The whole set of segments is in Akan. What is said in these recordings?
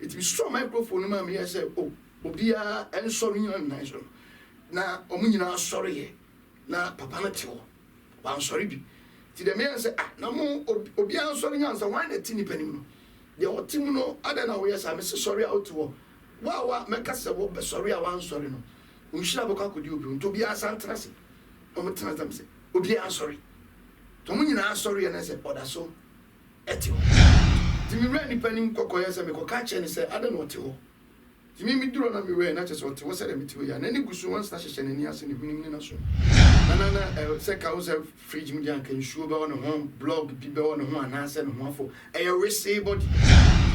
it be strong microphone ma me say oh obia en sorry na so na omunyina sorry na papa na tewo wan sorry bi ti de me say ah na mo obia sorry nyansa wan na tini panim no de otim no ada na wo yesa me sorry out wo wa meka se wo be sorry a wan sorry no unhira boko akodi obi nto bia santrase o mo tena tam se obia sorry to munyina sorry na say oda so eti ti mi re ni panim kokoye se me koka che ni se ada no te ho ti mi duro na mi we na che so te wo se de mi te ho ya na ni gusu wan sta hye ni ase ni hunim ni na so na se ka wo se fridge mi dia kan shuo ba won ho blog bi be won ho ana se no ho afo e ye receive body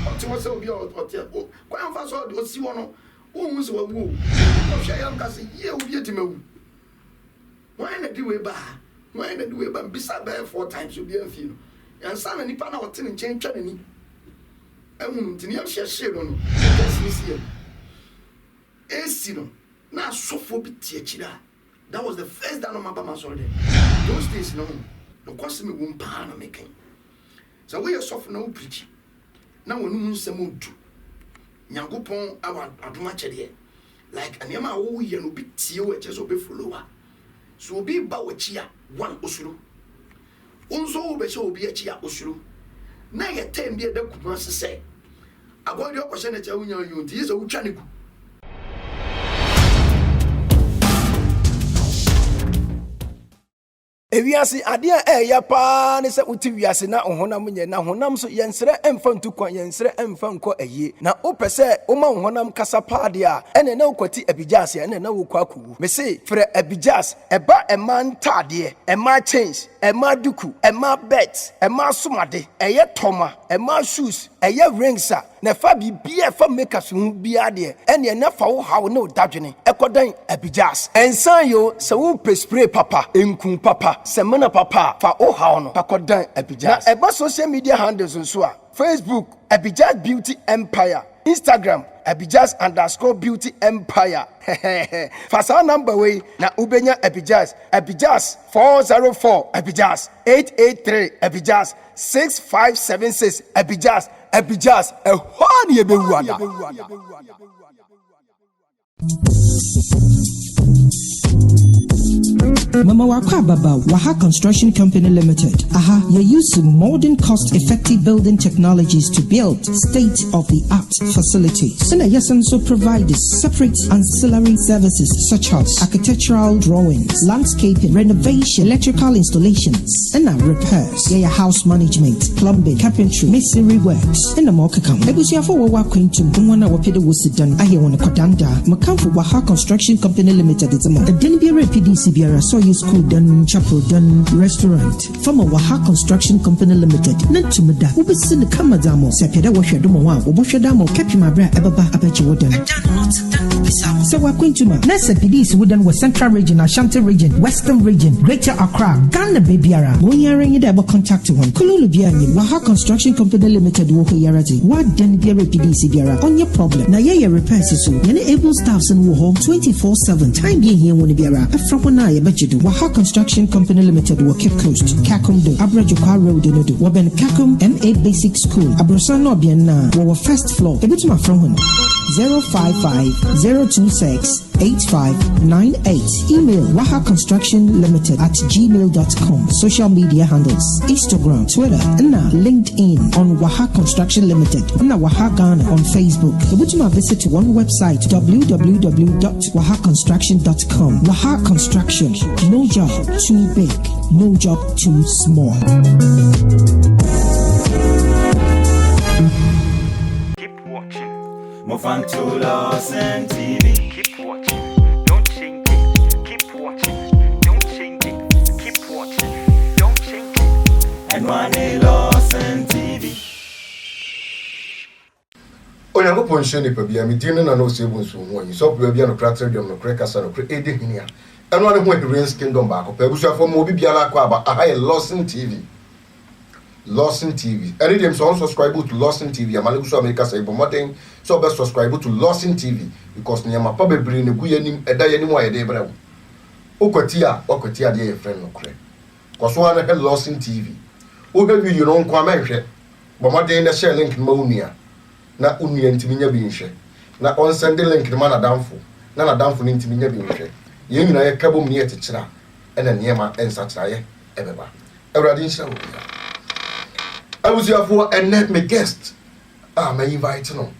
o ti wo se obi o te o kwa fa so o si wono o hu se wa wu o hye yam ka se ye obi eti mawu why na di we ba bisa be 4 times obi afi no yansa na nipa na o te ne chen twa ni ehun ti ni am hye no no esi no na sofo bi tie chira. That was the first day my mama saw them. Those days no cost me won pa na making. So we are soft no preach. Now we no nsem do. Nyankopon awa adoma chede. Like anema wo ye no bi tie we che so be follower. So obi ba wachi a one osuru. Unso wo be che obi achi a osuru. Na ye tem bi e da kuma se agodi okose na che wunya yo nti ye so wutwa ne ku. Ewiase ade a ya pa ne se uti wiase na honam nye na honam so yensere emfa ntukwan yensere emfa nko aye na opese o ma honam kasa pa de a ene na ukwati abijas ene na wokwaku me se frɛ abijas eba eman tade ema change ema duku ema bet ema somade eye toma ema shoes eye rings a na fa bibia fa make us hu bia de ene na fa wo hawo na odadwene ekodan abijas ensan yo se wo spray papa enkun papa semana papa fa o hawo no pakodan abijas na eba social media handles nso a Facebook Abijas Beauty Empire, Instagram Abijas_Beauty Empire. Fasa number way na ubenya Abijas 404 Abijas 883 Abijas 6576 Abijas ehwani ebewuada. Mama Wakwa Baba, Waha Construction Company Limited. You use modern cost-effective building technologies to build state-of-the-art facilities. And yes, also provide separate ancillary services such as architectural drawings, landscaping, renovation, electrical installations, and repairs. House management, plumbing, carpentry, masonry works, and more kakam. Ebusia for Wawa Quintum, Mwana Wapida was done. I want a Kodanda. Makam for Waha Construction Company Limited. It's a month. The Denbiara PDC Biara School done, chapel done, restaurant. From a Waha Construction Company Limited. Nantumada, who be seen the Kamadamo, Sapeda Washadamo, Washadamo, Capimabra, Ababa, Apache. So we're going to Nasa PDs wooden was Central Region, Ashanti Region, Western Region, Greater Accra, Ghana Babyara, Moyaring it ever contact one. Kululu Biani, Waha Construction Company Limited, Woko Yarati, what Denbiara PDC Biara on your problem. Na ye repairs is so. Yana able staffs and wo home 24/7. Time being here when Biara, a from one eye, but you do. Waha Construction Company Limited, Cape Coast, Kakumdo, Abrajokwa Road, Waben Kakum, MA Basic School, Abrosano Biana, our first floor, a bit my from 055-026-8598. Email wahaconstructionlimited@gmail.com. Social media handles Instagram, Twitter, and LinkedIn on Waha Construction Limited, and Waha Ghana on Facebook. Visit one website www.wahaconstruction.com. Waha Construction, no job too big, no job too small. Move on to Lawson TV. Keep watching, don't change it. Keep watching, don't change it. Keep watching, don't change it. And one Lawson TV. Oya go ponche ni pa bia me din na no se bunsu ho yi so pa bia no cracker dem no cracker sa no ede hinia eno ane ho Rains Kingdom ba ko pa busuafo mo obi biala ko aba Lawson TV. Lawson TV. Any them so subscribe to Lawson TV. Amale so America say modern so be subscribe to Lawson TV because nyama pa bebre ne gu yanim eda yanim wa yede bra. Okoti de ye friend no kre. Koso wa na Lawson TV. O be video no nkwa ma hwe. Bo modern na share link ma unia. na onua ntimi nya bi nhwe na on send link ne ma na damfo na damfo ne ntimi nya bi nhwe ye nyina ye kabom ne ye tekira ena niema ensa kira ye ebeba awrade nhyira wo abusuafo ene me guest may invite no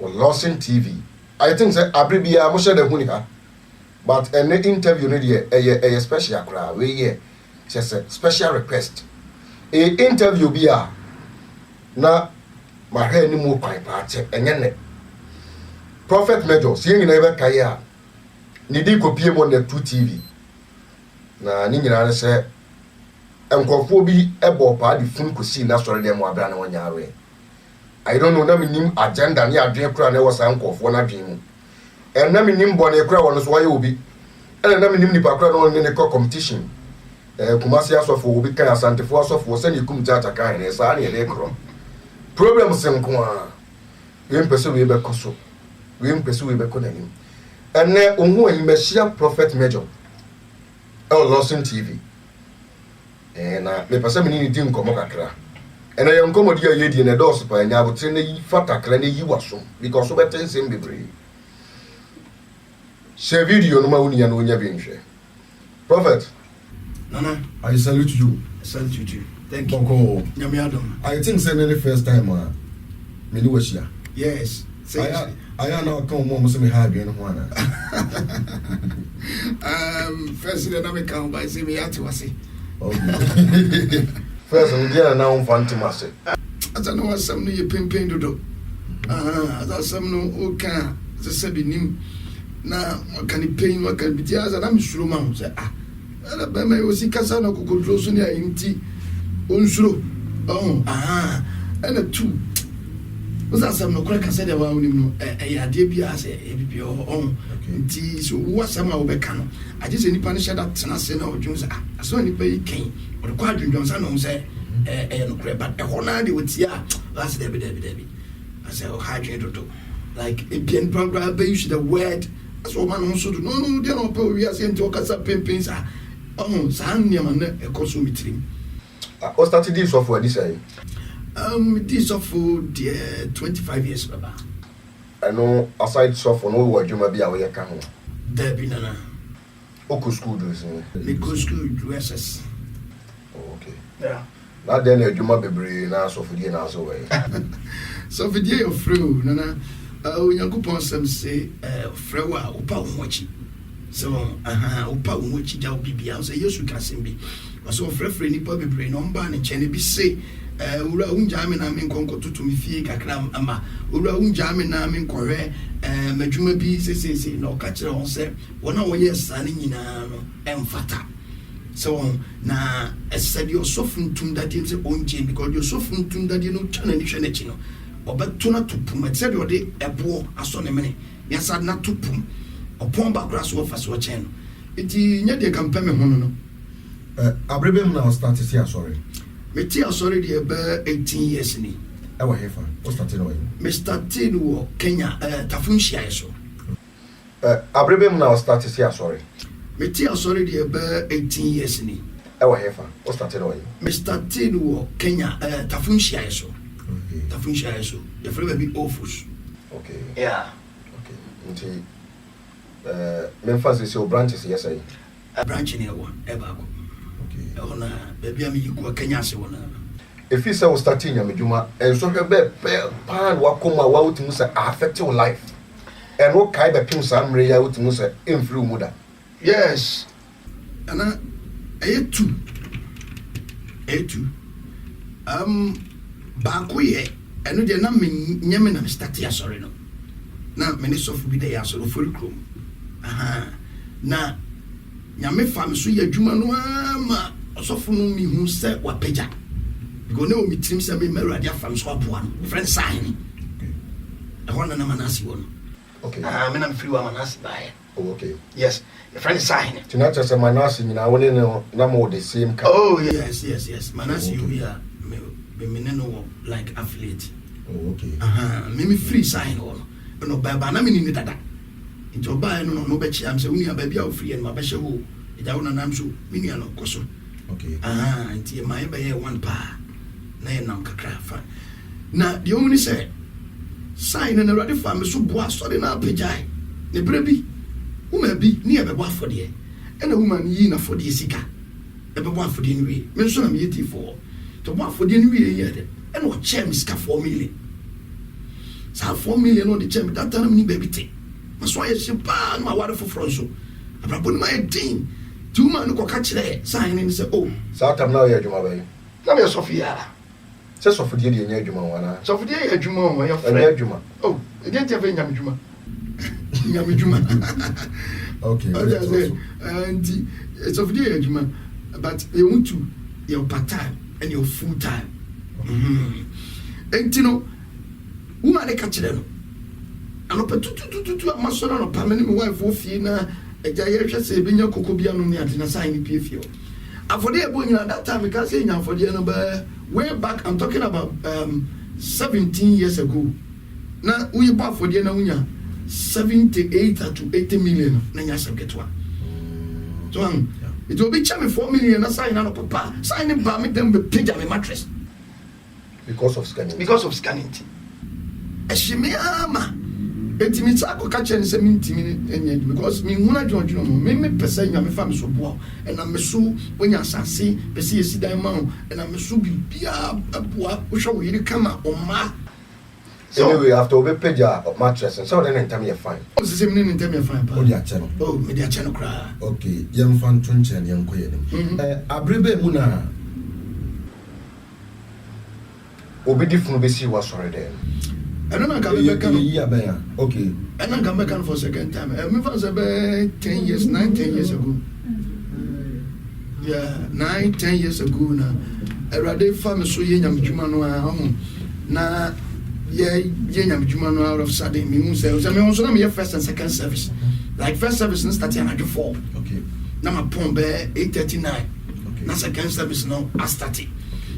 Lawson TV. I think say abribia mo share the huni ha. But any interview no dey a special crowd we here. Just a special request. A interview bia na ma he ni mo kwan party enye ne. Prophet Major see nyina ebe kaya. Ni di kopie mo na 2 TV. Na ni nyina ne se enkofo bi ebo pa di fun kosi na sori dem abra na wonya awe. I don't know na minim agenda ni adwen kura na wo san kofo na dwen mu. En na minim bone kura wono so waye obi. En na minim nipa kura no ne competition. Kumasi asofo obi kan asantefo asofo se ni kum tata kan ne sa na ye kro. Problem sen ko a. We mpese we be koso. We mpese we be ko nanim. En ne ohu ahimashia Prophet Major. Lawson TV. Na me pese me ni di nkomo kakra. And I am coming here, in a dose by now, but in the fatakra, you was so because of a 10 same degree. Share video no money and when you're being share. Prophet, Nana, I salute you. I salute you too. Thank you. Boko. I think saying the first time, me was here. Yes. I am not come home, so me have you in one. First, the name come by say me at was it. First, we get now fantastic. As I know some new pimping to do. As I some no okay, the Sabinim. Now, what can he pay? What can be tears? And I'm sure, Mom said, Alabama was in Casano, could close on your empty. Unsuro. And a 2. Was that some no crack? I said about him. A debut as a own. So, what's some of Becano? I just any punish that Tanasena or Jones. I saw any pay came. Or the quadrant Johnson said, but a honor would see, that's Debbie. I said, oh, how do you do? Like a pen program, but you should have word. That's what man also do. No, they don't put we are saying to us up pimpins. Oh, Sanya man, a consumitrim. What started this software this year? This software, 25 years, Baba. I know aside software, no word you may be away. Come Debbie Nana. Oku school does Nico school dresses. Okay. Yeah. Not then a Juma Baby now, so for the answer way. So for the of Frew, Nana, Yankupon some say, Frewa, Upa Mochi. So, Upa Mochi, Jao Bibi, say, yes, you can sing me. So, Frefre, Nipa Baby, on ban and Chenny be say, Ura Unjamin, I mean, Conco to me, Kakram, Ama, Ura Unjamin, I mean, Corre, Majuma B, say, no catcher on say, 1 hour years, sunning in Fata. So na said you're so fun to that you say on Jane because you're so fun to that you know channel or but to not to pum at said your day a poor astronomy yes I not to pum upon backgrass of us watching it yet they can pay me hono Abraham now started here sorry me sorry the about 18 years ni I was here for what's started away Mr. Tinu Kenya Tafunshia so Abraham now started here sorry me sorry the about 18 years ni I was here for what's started away Mr. Tinu Kenya Tafunshia so Tafunshia so the friend be awful okay yeah okay Memphis is your branches yes I a branch in here one ever okay ona baby am you Kenya se wona if you say we starting ya medjuma and so be pan wa koma wa utimu say affect your life and what kai be pim sam re ya utimu say influ muda yes ana etu baako ye eno de na me nyame na start ya sorry no na me ne sofu bi de ya sorry for krom na nyame fam so ya adwuma no ama sofu no mi hu se wa pagya because na o mi trim se me merade afam so aboa no friend sign e hona na manasi won okay me na free wa manasi bae okay yes your friend sign tonight as a manasi nyina woni no na mo the same kind oh yes manasi you here me no like affiliate okay me free sign no baba na me ni dada into buy no be chi am say uni aba bia free and ma be she wo e ja wona nam so me ni ano koso okay nti my be one pa na ye nam kakra fa na the only say sign na Awurade fa me so boa sɔre na apagyae ne berɛ bi woman bi ne yɛbɛbɔ afɔdeɛ ɛna woman yi na afɔdeɛ sika ɛbɛbɔ afɔdeɛ no wie me nso na meyɛ tifoɔ to bɔ afɔdeɛ no wie yɛ dɛ ɛna ɔkyɛɛ me sika 4 million saa 4 million no de kyɛɛ me data no mene baabi te maso ayɛ hye paa na maware foforɔ nso abrabɔ no mayɛ den nti woman no kɔka kyerɛ saa hene ne sɛ o saa tam na ɔyɛ adwuma bɛyɛ na meyɛ sɔfo yi ara sɛ sɔfodeɛ deɛ ɛnyɛ adwuma ho anaa sɔfodeɛ yɛ adwuma ɔ ɛyɛ ɛnyɛ frɛ adwuma o ɛdeɛ nti afɛ nyame dwuma nyame dwuma okay nti sɔfodeɛ yɛ adwuma but yɛwu tu yɛ part time and yɛ full time nti no woman ne ka kyerɛ no anɔpɛ tutututu a masɔre anɔpa me ne me wife wɔ fie na agya yɛhwɛ sɛ ɛbɛnya koko bi anom ne ade na saa ne pie fie hɔ afɔdeɛ ɛbɔ nyina that time meka sɛ ɛnya afɔdeɛ no bɛɛ way back I'm talking about 17 years ago na woyɛ bɔ afɔdeɛ na wonya 78 to 80 million na nya asɛm ketewa so it will be kyɛ me 4 million na sign na no papa sign ne ba me dem bɛpagya me mattress because of scanning ɛhye me ama ɛntimi saa kɔka kyerɛ ne sɛ mentimi ɛnyɛ because menhunu adwendwene mu mepɛ sɛ nyame fa me so boa ɛna me so wonya asase pɛ sɛ yɛsi dan ma wo ɛna me so biribiaa aboa wohwɛ wo yere kama ɔma anyway after we page your mattress and so then time you fine sɛ sɛ mene ne ntam yɛ fine o de akyɛ no oh mede akyɛ no koraa okay yɛmfa nto nkyɛn yɛnkɔ yɛ nim abrebe mu na obi di funu besi wa sorry then ɛno na nka mebɛka no yi abɛn okay ɛna nka mebɛka no for second time mefa sɛ bɛ 10 years 9-10 years ago yeah 9-10 years ago na Awurade fa me so yɛ nyamedwuma no a ɔho na yɛ nyame dwuma no out of sudden me hu sɛ me also na me first and second service like first service no start at 4 okay na ma pon be 8:39 okay na second service no I started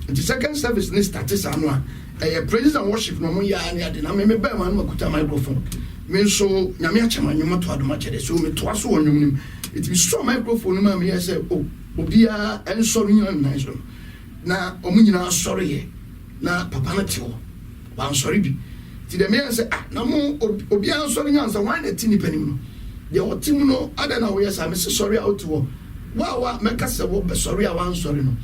the second service no started sa no a praise and worship no mo ya na ade na me be ma no makuta microphone me nso nyame achema nyoma to adoma kyede so me to aso wonwum nim it be so microphone ma me say oh obia enso nyina nan so na omunyina sɔre ye na papa na tewo wan sorry bi ti de me say na mo obi an sorry nyansa wan na ti ni panim no de o ti mu no ada na wo yesa me sorry out wo wa meka se wo be sorry a wan sorry no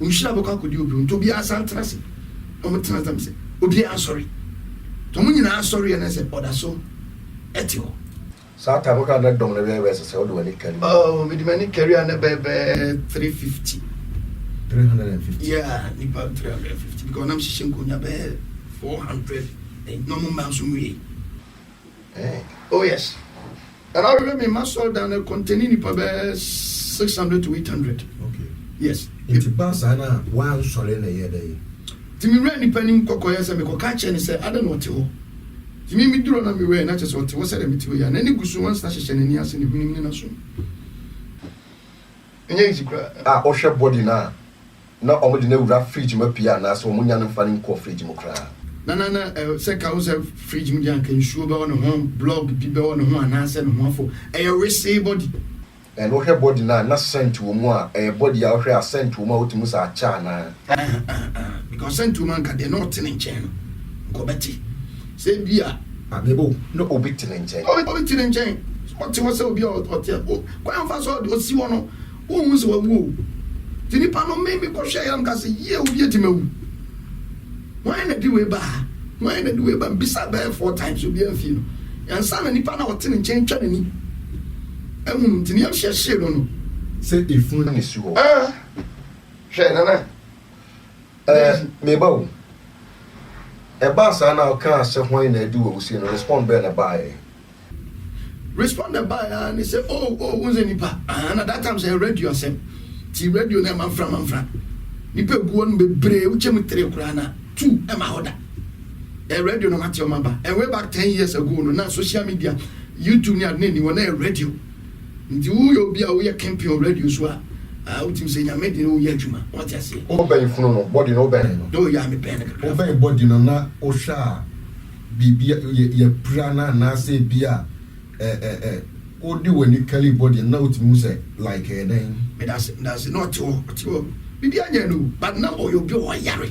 unhira be kwa kodi obi to bi asantra se o mo tena tam se obi an sorry to mo nyina sorry na se oda so eti wo sa ta ko ka na dom na be se o do wani kari oh me di mani career na be 350 yeah nipa 350 because I'm shishin kunya be 400 no more mouse we oh yes and I remember my sold down a containing nipa 600 to 800 okay yes it's basa na one sorry na ye dey timi re nipa nim kokoye se me koka che ne se ada no te ho timi mi duro na mi we na che so te ho se de mi te ho ya na ni gusu wan sta hye ne ni ase ne hunim ni na so enye easy kra o hwe body na omo de na wura fridge ma pia na so omo nya no fa ne ko fridge mo kra na se ka wo se fridge mu dia kan shuo ba won ho blog bi ba won ho ana se no ho afo e receive body and o hwe body na scent wo mu a body a o hwe a scent wo mu a otimu sa cha na because scent wo man ka de not in chain ko beti se bia abebo no obi tin chain obi tin chain what you say obi o te kwa am so o si wono wo hu se wa wu tini pa no me ko hwe yam ka se ye obi etimawu why na di we ba bisa ba 4 times obi afi no yansa na nipa na wote ne nchen twa ne ni ehunu tini am hye no say ifun na su ho hwe na me ba wo e ba sa na ka se hwan na adu wo si no respond be na ba respond by and say oh who's nipa and at that time say radio sem ti radio na manfra nipa guo no bebre uchem 3 kura na 2 ema hoda a radio no mate o maba and way back 10 years ago no na social media YouTube ni adne ni wona radio nti wo yo bia wo ye campaign radio so a utim say nyame de wo ye adwuma what you say o ben funu no body no ben no ya me pen o ben body no na o hwa bibia ye prana na say bia o di wani kali body na utim say like then me that's not o bibia nya no but na o yo bi o yare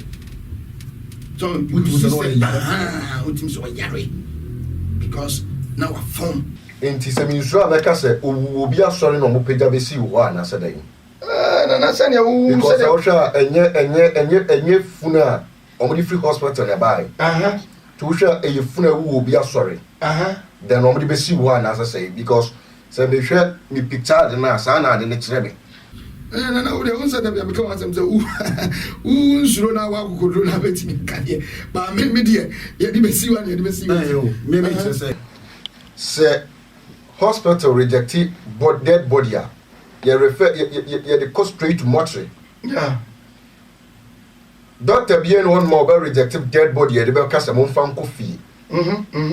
so you see so yare because now I form enti se mi nso abeka se obi asori no mo pagya be si wo ana se dan na say na wo because I sha enye funa omudi free hospital na bai to sha eye funa wo obi asori then omudi be si wo ana say because se me hwe mi picture de na sa na de ne kire me na we dey say that we become as say nsuro na wa kokodro na beti kade ba me de ye di be si wa ye di be si wa me say hospital rejected dead body you refer you the cost straight to mortuary doctor bien one more rejected dead body you be cast am fan coffee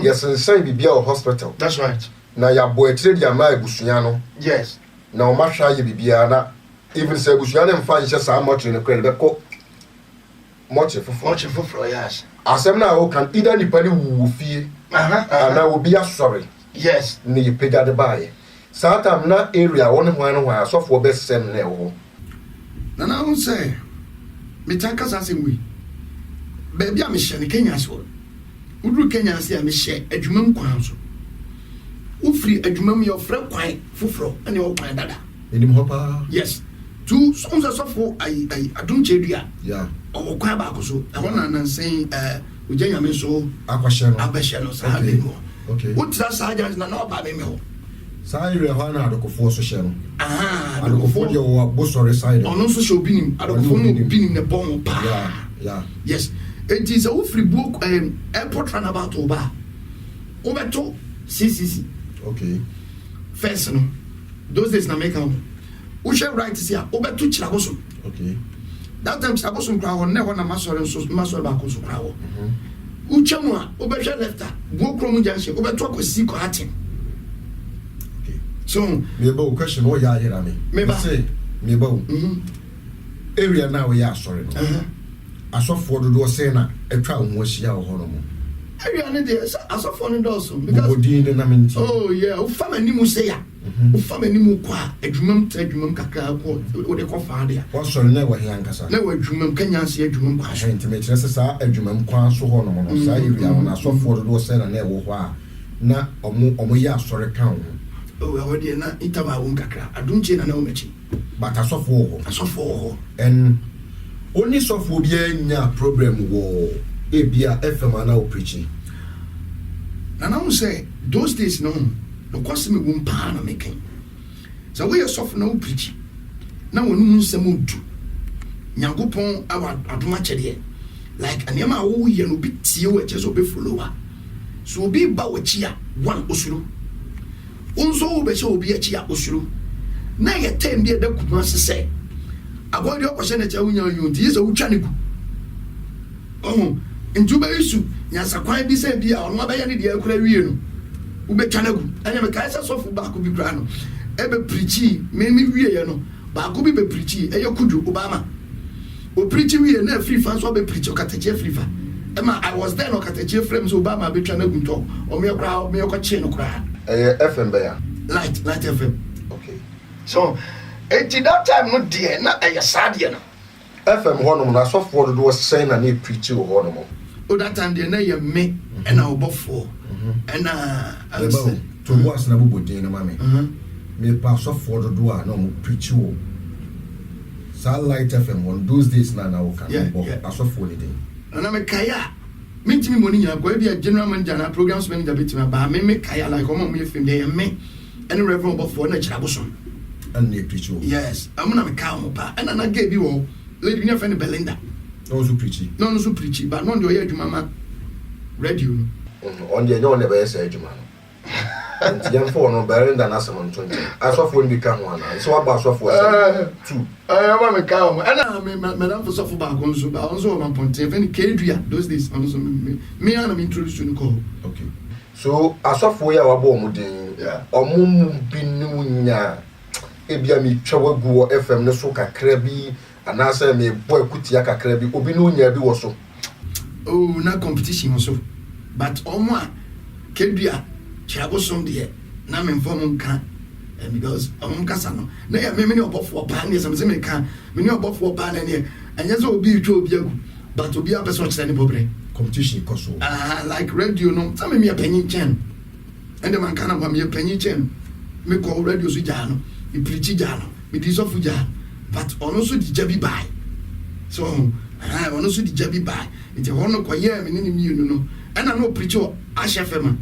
yes inside bibia hospital that's right na ya boy trade ya ma ebusuya no yes na o ma hwa ye bibia na even say ebusuya na mfa nche sa mortuary no kwere be ko mortuary for yes asem na o can either ni pani wu fie na obi asori yes ni pega de bae satam na area won hwan asofo be sem na ewo na won say me tanka sase mwi baby a me hye ne Kenya so udru Kenya se a me hye adwumam kwan so ufri adwumam ye ofre kwan foforo ene o kwan dada enim hopa yes two songs asofo ai adum chedua yeah o kwan ba ko so e wona nansen ujenya me so akwahye no sa be mo okay utra sergeant na no ba me ho sai re ha na adokofo so hye no adokofo de wo abosore side ono so show binim adokofo no binim ne bon pa yeah yes it is a free book airport runabout oba obeto CCC okay first no those days na make am we shall right see obeto chiragoso okay that time chiragoso kra ho ne ho na masore ba ko so kra ho uchamu a obehwe lefta buokrom junction obeto akosi ko hatin okay so me ba question o ya hira me say me ba area now we are sorry no asofo do say na etwa ho ahia ho no mo area ne dey asofo ne do so because bodin na menti oh yeah o fa mani mu say ya o fa mani mu kwa adwumam kakra ko o de ko fa de wa sorry na wa hia nkasa na wa adwumam kanya se adwumam kwa so enti me kire se sa adwumam kwa so ho no mo no sa area na asofo do say na e wo ho a na omo ya asore kan ho o wa de na itaba wo kakra adunche na o mechi but asofo ho and only sofo bia nya problem wo ebia FM na o preaching na now say those days no because me won pa na making so we sofo na o preaching na wonu nsem odu nyagopon awa adoma chede like anema wo ye no bi tie wo eche so be follower so obi ba wo chi a one osuru unso wo be che obi echi a osuru na ye tem bi da kuma sese agodi okose na cha wunya yunti yeso wutwa ne ku njuba isu nyasa kwan bi se bia ono abaye ne dia kura wie no wo betwa na gu anya me kai sofo ba ko bi kura no ebe preachi me wie ye no ba ko bi be preachi eye kudu obama o preachi wie na free fan so be preachi o katache free fan ema I was there no katache frames obama betwa na gu nto o me kura me ko che no kura FM ba ya light FM okay so at that time no dear na sadia no FM hono na asofo do say na na preachi wo hono mo o that time dear na ye me and na obofo and to was na bobodin na mame me pa asofo do a na mo preachi wo sa light FM on those days na wo kan bo asofo ni den na me kaya mentimi moni nya ko bia general manager na programs manager betima ba me kaya like omo me film dey me any reverend obofo na chiraboson and they preach. Yes, I'm gonna make calm pa. And I gave you lady near friend Belinda. Also preaching. No, so preaching, but not your mama radio. On the no never say Juma. And the for no Belinda na some 20. I saw when become one. So about so for 2. I want to calm. And I mean madam for suffer back on so but also on point. Any Kedria those days also me and I'm introduced to call. Okay. So I saw for ya wabo mudin. Yeah. Omumu binu nya. Ebia mi twa gu FM ne so kakra bi anasa me boy kutia kakra bi obi no nya bi wo so oh na competition so but omo a kedua chiago som de na me inform nka because omo kasa no na ya me ne obofo pa na se me kan me ne obofo pa na ne anya so obi twa obi agu but obi a person kyerɛ ne bobre competition cost so like radio no some me penny chen and the man kana ba me penny chen me call radio so gya no me preach gya no me di so fu gya but ono so di jabi bai so ono so di jabi bai nti hono koye me ne mi no ɛna no preach o ashefema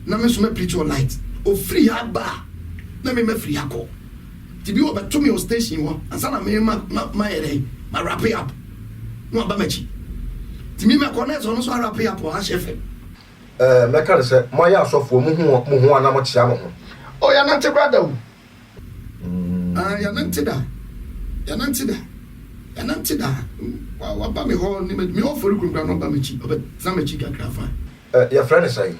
na me so me preach o light o free aba na me free akọ ti bi o ba to me o station wo ansa na me ma yere ma wrap it up no aba machi ti me connect on so wrap it up o ashefem me ka say my asofo mu hu ana mo chia mo ho o ya na te brother o ya na te da wa ba me ho ni me ho for kuru no ba machi o ba za machi kakra fa your friend is saying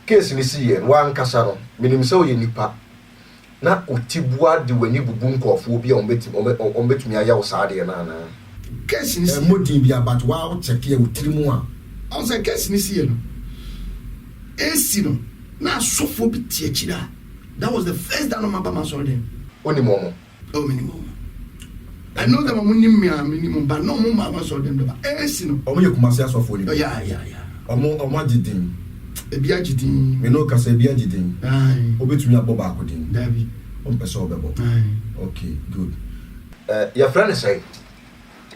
case ni si yen wan kasa no minim se oye nipa na otibua de wani bubu nkofo bi a ombetumi aya wo saade na na case ni si modin bi about wow check here utirimu a on say case ni si no esi no na sofo bi tie chira that was the first time my mama saw them oni momo oh minimum I know them minimum but no mama saw them esi no omo ye kumase asofo ni yeah omo agidin ebi agidin me no kasa ebi agidin ai obetumi aboba akodin david on person obebo okay good your friend say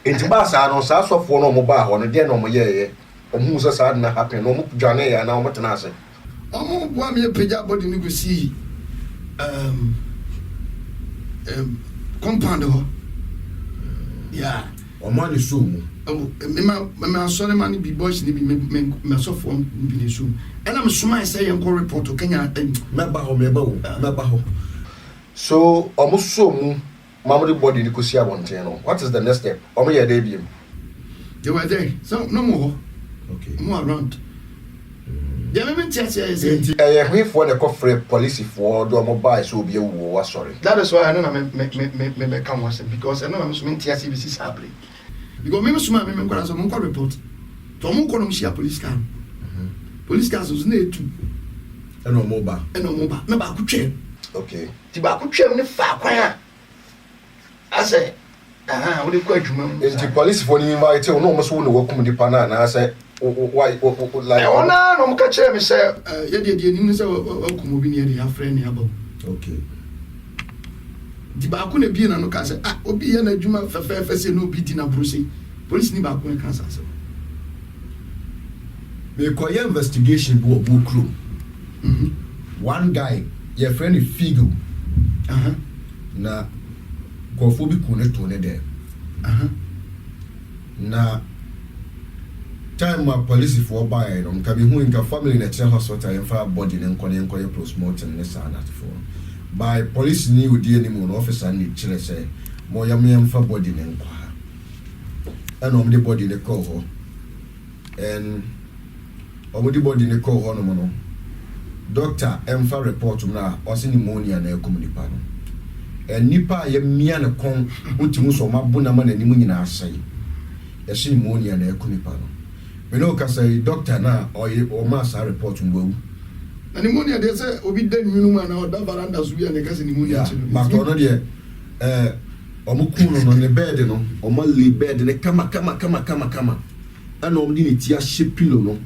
enti ba sa no sa asofo no mo ba ho no de no mo ye omo so sa na happen no mo dwane ya na omo tena ase omo bua me peja body ni go see compound ho yeah omo ni so mu me sorry man be boys ni me so for be ni so and I'm so say yan report to Kenya me ba ho so omo so mu mamody body ni ko si abonten no what is the next step omo ye dey biem they were there so no more okay more around they even tell say we for the coffre police for do omo buy so be wo sorry that is why I know me come was because I know I'm so many TCBC happening because me so me go so mo report to mo ko no share police car police car so na etu eno mo ba me ba ku twa okay ti ba ku twa ne fa kwan a ase we dey kwa adwuma mu enti police for ni invite no mo so no wakum dipa na na say why like ona no mo ka kire me say ye de ni say wakum obi ne ye ya friend ya ba okay di ba ku na bi na no ka say obi ye na adwuma fefe se no obi di na bruce police ni ba ku e kan sa say we call investigation bo crew one guy your friend Figo na kofo bi ku ne to ne there na time my police for buy no nka bi hu nka family na check hospital and for body ne nkɔ postmortem ne sa na for by police ni odi ani mu no officer ni kyerɛ sɛ mo ya me mfa body ne nkɔ ha ɛna ɔmo de body ne kɔ hɔ and ɔmo de body ne kɔ hɔ no mo no doctor emfa report na ɔse pneumonia na ɛkɔm nipa no nipa ya mia ne kon utimu so mabuna ma nanim nyina asai yɛse pneumonia na ɛkɔ nipa no me no ka say doctor na o ma sa report mbawu na pneumonia de say obi da nwunu ma na oda varanda so bia ne ka say pneumonia chino but ono de omukuno no ne bed no o ma le bed ne kama ana omdi ne ti ahye pillow no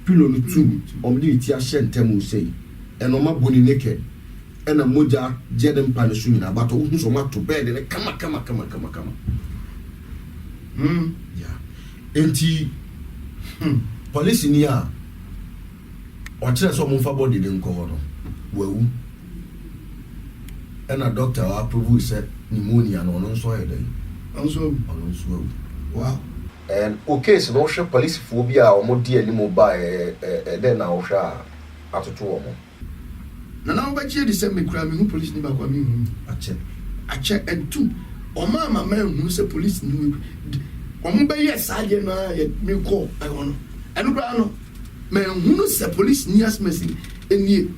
tu omdi ne ti ahye ntemu sei eno ma boni neke ena moja jedem pa ne so nyina but o hu so ma to bed ne kama yeah enti police ni a o kire so mo fa body de nko ho no wawu ena doctor wa approve say pneumonia no no so yede also wawu wow and okay so no hwe police fo bi a omo di ani mo ba den na wo hwa atoto wo mo na ba chie di say me kura me hu police ni ba kwa me hu ache and two o mama hu say police ni omo ba yes aje na me ko I wono enu bra no me hu no say police ni asmesi eni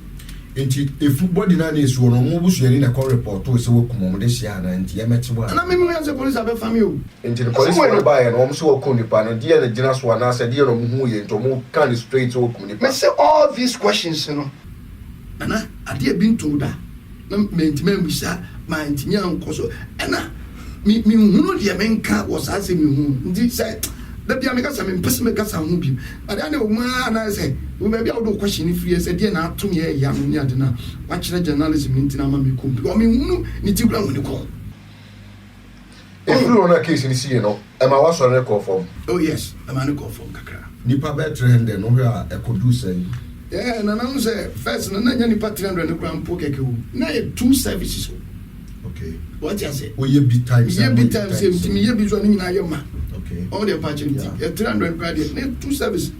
enti efu body na na so no mo busu ani na call report o se wokum mo de hia na enti ya meche wa na me say police abe family o enti the police no buy no omo so wokum nipa no die na gina so na say die no hu ye nto mo kan straight wokum nipa me say all these questions you know ana ade been told that na mentime musa ma ntimi ankoso ana me hunu de menka was as me hu ndi say da bia me ka say me pese me ka sa hu bi but ane o ma na say we be bia wo do question free say de na atom ye ya no ni ade na wa kire journalism ni ntina ma me kompi o me hunu ni ti kura woni ko if you on a case in see no am I was on record form. Oh yes am I call form kakra nipa be 300 no hwa e kodu say yeah na na say first na nya nipa 300 no kura mpo keke hu na ye 2 services. Okay. What you say? Oh, you be times. You be times. Me you be joining na your man. Okay. All the opportunity. 300 credit. 2 service.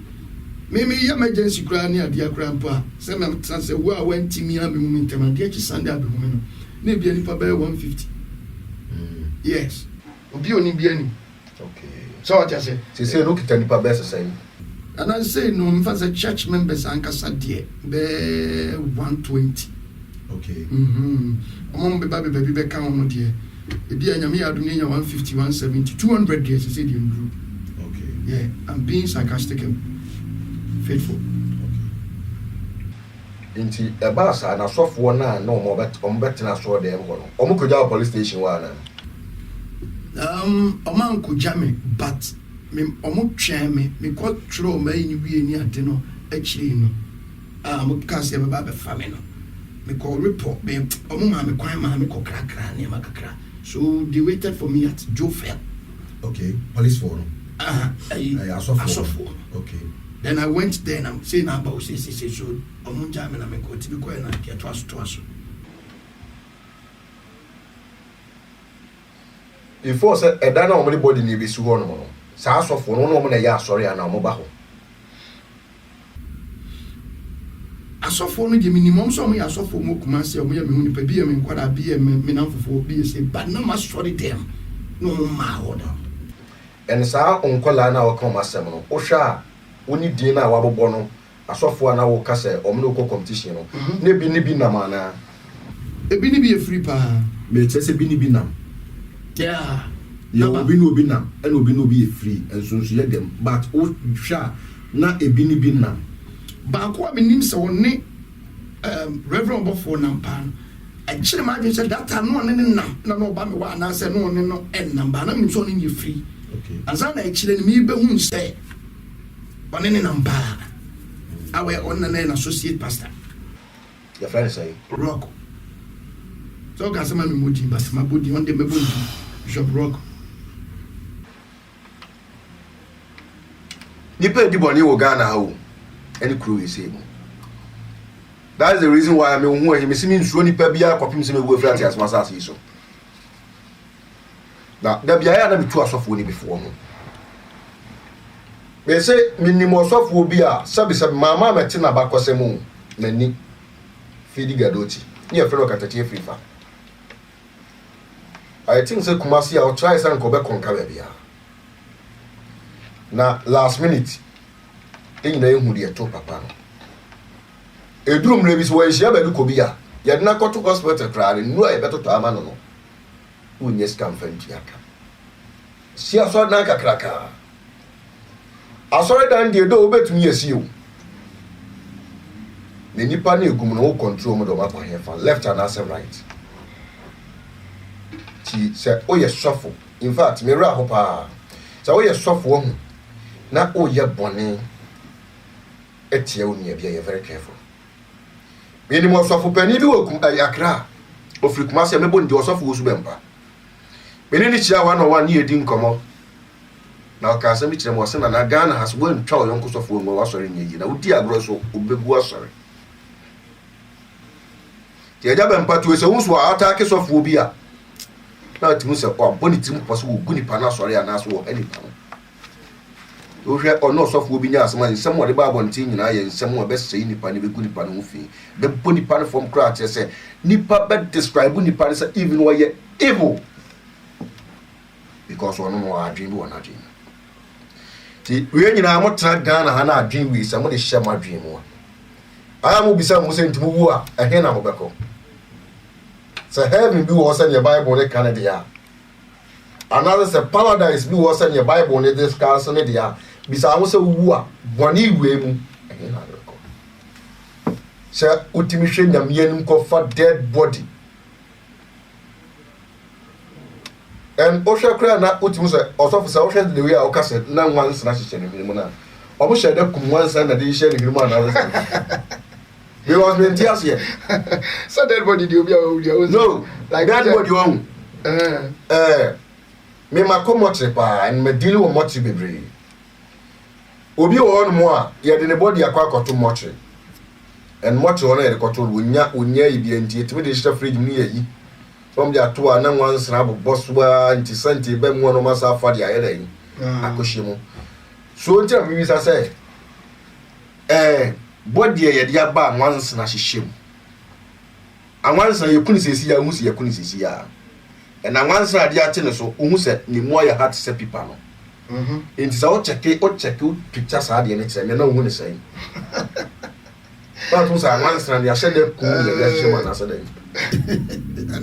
Me emergency cry near dear grandpa. Say me say who went to me am me tema dey chi Sunday abi me no. Na bia nipa be 150. Yes. Obi oni bia ni. Okay. So what you say? Say no kita nipa be say. And I say no, me for church members ankasa dey be 120. Okay. Among the baby be count dear. E be anyame aduni 150 170 200 years say the group. Okay. Yeah, I'm being sarcastic and faithful. Inti e ba sa na sofo na na o mo betina so dem ho no. O mo koja police station wa na. O man ko jame but me o mo twa me ko tro ma ni wie ni ade no akiri no. Mo ka se be ba be fa me no. Me call report me omo ma me kwan ma me kokrakra ne makakra so they waited for me at Jofel. Okay, police for asofo. Okay, then I went there and I'm saying about say so omo jam na me ko ti be ko na get to aso Before say e da na omo body ni be su ho no sa asofo no omo na ya asori ana omo ba ho. Asofo no de minimum so mo ya asofo mo kuma se mo ya me hu ni pa bi ya me nkwada bi ya me nanfofo bi say but no ma story them no ma order En sa onkola na o come asem no o hwa oni din na wa bobo no asofo na wo ka se omo no ko competition no na bi ni bi na ma na e bi ni bi e free pa me tse se bi ni bi na yeah ya obi no bi na e no bi no bi e free enso so ye dem but o hwa na e bi ni bi na ba ko me nim se woni reverend bofo nampa a chire ma je say that no ne nam na no ba me wa na say no ne no en namba na me so ne free. Okay. Azana e chire ni me be hu say one ne namba awe on na an associate pastor your friend say rock so ka say ma me modi but ma body on the me body Bishop Rock ni pe di boni wo Ghana ha o any crew is able. That is the reason why I'm here. Me see me nsuo nipa bia kopim se me wo afra tia asma sase so. Na da bia ya na me tu asofo ni before no. Me say minimo asofo bia sabi mama meti na bakosemu nani Fidi Gadoti. Ni afra no katatie frifa. I think say Kumasi I will try san ko be konka bia. Na last minute enyina ehu de to papa no edrum rebis wo ehia ba du ko bia ye na koto hospital krare nu e beto to ama no no unye scam fanti aka si aso na kakraka asore dan de do obetumi yesi o ne nipa na egum no control mo do ma kwa hefa left and right ti se o ye shuffle in fact me ra ho pa se o ye shuffle ho na o ye bone etia oni bia you very careful minimum sofo pani bi wokum ayakra ofrikuma se mebo ndi osofo osu bempa beni ni chia wa no wa ni edi nkomo na o ka se mi kire mo se na Ghana has won twa yonko sofo ngo wasori nyeji na udi agro so obegu asori ti eja bempa to se unso atake sofo bi a na timu se o boni timu poso wo guni pa na asori anaso wo ani pa o hwe ono sofo bi nya asema nsem wo de ba bonti nyina ye nsem wo be sei nipa ne be guni pa no fi be boni pa no from crack say nipa be describe nipa say even wo ye evil because one no adwin bi wona adwin ti we nyina mo tra Ghana ha na adwin wi say mo de hye ma adwin mo a mo bisa mo say ntimo wu a ehe na mo beko say heaven bi wo say the Bible ne Canada ya another say paradise bi wo say the Bible ne discuss ne dia bisa mo say wu a boni we mu ehe na beko say utimi hwe nyam yenum ko fa dead body and Osha Krana Utimusa, also for Osha the way our cassette, none once snatched in Himona. Almost shared up one son that he shared in human. We was been tears here. So that body do be no, like that what you own. Me ma komote pa and me deal with mochi bebre. Obi o on mo a ye de ne body akwa akoto mochi. And mochi on e koto unya ibi enti etimi de shita fridge ni yi. From the atua na once na boss wa nti senti be mu no masa fa dia ye den. Akoshimo. So until we say body ye dia ba once na hihiem. And once you kuni sesi ya husi ya kuni sesi ya. And I once I did tell so, who said, Nimoya had to say people. It is all check pictures are the next time, you know, when say. But was I once and I said, cool, and I said,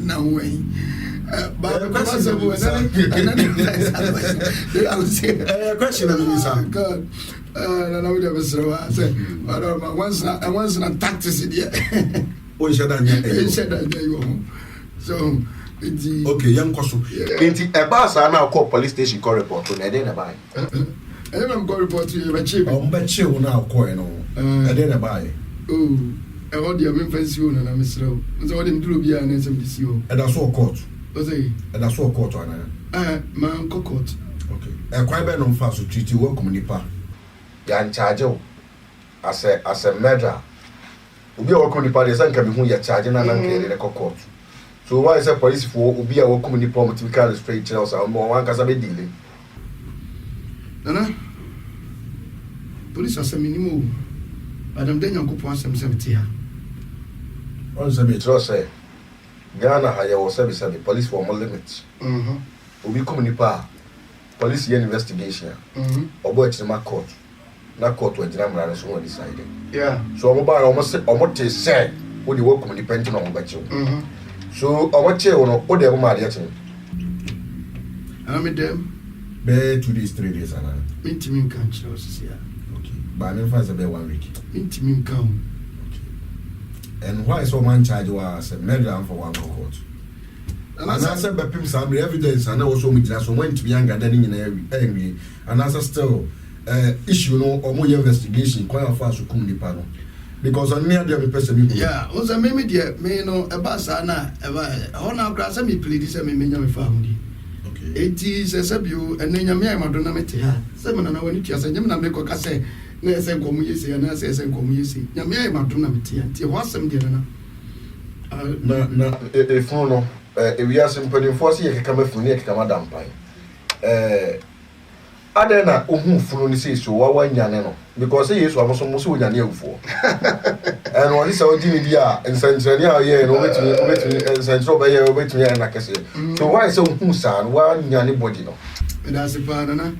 no way. But a question of this, God. I would have said, once an tactics in the Oh, said that so. Okay, young Kosu. Inti Ebasa now call police station call report to Nedena by. I don't go report to you, but cheap. Bet you now coin on. I didn't buy. Oh, I want the Memphis and I'm Mr. So I didn't do be an SMDCO. And I saw court. Was I? And I saw court on My uncle court. Okay. A quite bad on fast to treat you welcome in the park. Yan charge as a murder. Ubi welcome the party, and can be who you're charging and carry the court. So why is a police for Ubi a welcome the problem to carry straight channels and more one casabe dealing? Nana, police are minimum. Madam Daniel Coupon some 70 here. On the Trust say Ghana hire or service and the police for more limits. Ubi come in the park. Police here investigation. Or boy to my court. Not court to a general and so on decided. Yeah. So I'm about almost say what the work depending on what you. So I want you on all the other I mean them. Bear 2 days, 3 days, and Mint me can't choose here. okay. But I never about 1 week. Mint me come. And why so man charge was a murder for 1 court? And as I said, by Pim Sammy evidence, and also with us went to be younger than in every and as I still issue no or more investigation, quite fast to come the panel. Because I'm near the person. Yeah, also maybe dear, may know about Sana, on our grass, and me plead this, and me family. Okay. It is a sub-you, and then your man, Madonna Metia. 7 and when you say, Yamna make a say, Ness and Community, and Ness and Community. Yamia Madonna Metia, till what's some dinner. No, if no, if we are simply enforcing a camera from near Camadam Pine. Adena ohun funu ni say so wa nyane no because say yesu amoso so nyane awufo and what is our dia ensantrani a ye no betumi ensantro ba ye betumi na kese so why say ohun sa wa nyane body no that's pa na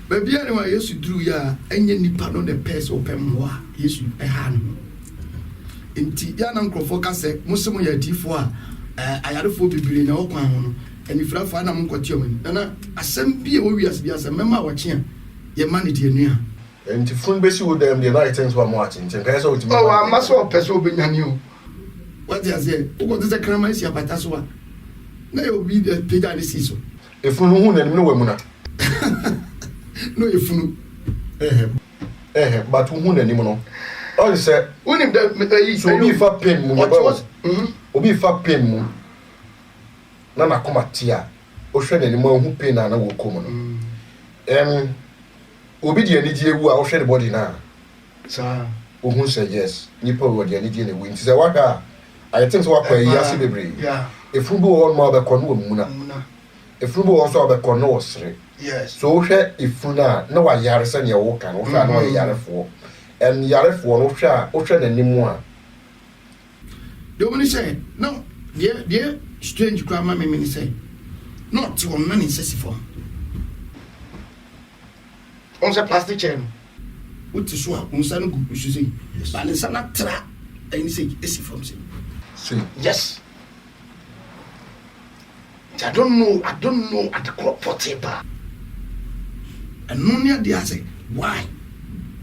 ba bia ne wa yesu duru ya enye nipa no the person opem wa yesu e ha no enti ya na nkrofo ka se musimo ya difo a ayarefo bibiri na okwan ho no and if Rafa na mkwati omani na asem bi e wo wiase bi asem mema wache a ye manage enua enti fun besi wo dem the night things wa mo ache nchen kai so utimi oh amaso person obenyane o what you say wo go say krama isi apata so a na you be the page and see so efunu hu na no wemu na no efunu but hu na nimu no all say unim the so obi fa pen mu obi fa pen mu na nakoma tia o hwe na ni mo hu pen na wo kom no obi de ani die wu a o hwe the body na sa ohun say yes nipa wo de ani die na wu nti say waka I think so akwa yi ase bebre yeah if fu bo on ma be kono mu na if fu bo so be kono wo sere yes so o hwe ifu na wa yare se ne wo kan o hwe na wa yare fo yare fo no hwe a o hwe na ni mu a the woman say no dear strange grandma me say not to on money says for on the plastic chair what is so on san go you say but the sana tra and say is from say yes I don't know at the clock for taper and no near the say why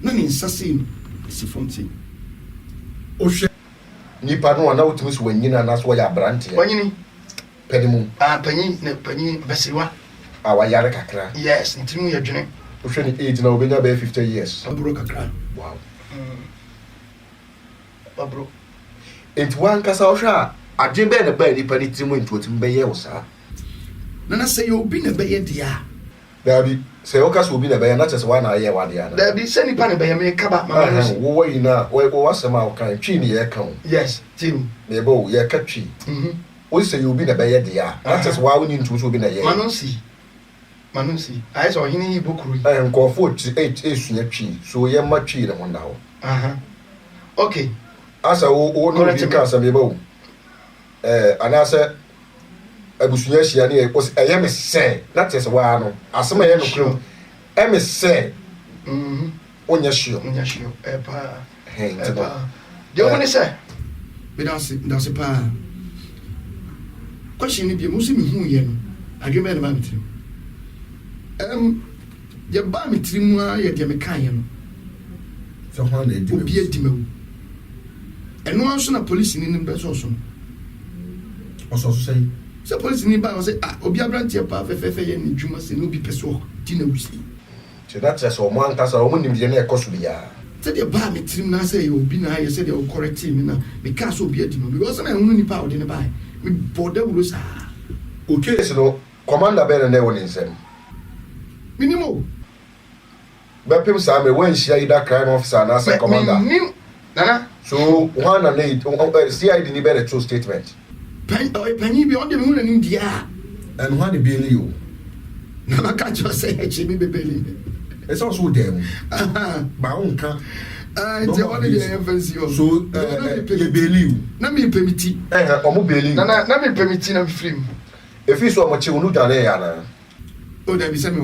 none insane is from say o hwe nipa no na wotumi so wanyina na so ya brante wanyini Penimum. Penny Bessiwa. Our Yara Kakra. Yes, and Timu Yajane. Pushing 8 now, been about 50 years. I broke a crack. Wow. I broke. It's one Casasha. I didn't bear the belly penny Timu into it in Bayer, sir. Then I say you've been a Bayer, dear. There be say Ocas will be the Bayer, not just 1 year, 1 year. There be sending Panny Bayer, may come up my house. What you know, where was some out kind, Chini account. Yes, Tim. Nebo, ye catchy. We say you'll be the Bayer, dear. Not just why we need to be the year. Manunsi, I saw him in book. I am called 48 is in a tree, so ye much cheer one now. Okay. As I will not take us a mebo. And I said, I was yes, was I am a say, that is one. As some man crew, I may say, on your shoe, Epa. The only say, that's a pa. Question if you must be who yen, I give me about you. You buy me 3 more, yet you're a kind. So, how they do be a demo. And no one police in the best also. Also, say, so police in the bar say, Obia Branch, your path, and you must be persuaded. Dinner we see. So that's just one that's a woman in the cost of the year. Said you buy me 3 now, say you'll be now, you said you'll correct him now, because will be a demo. Because I'm only power in the buy. We border was okay, so Commander Ben and everyone in them. Minimum. But people say, when she that crime officer and as a commander. Nana. So 1 and 8, CID need better true statement. Penny beyond the moon in India. And why the Billy you? Now I can't just say, Jimmy Bailey. It's also them. My own car. It's only the emphasis. So, Billy, let me permit it. Let me permit it. Free. If you saw much, you would have done. Oh, there be some.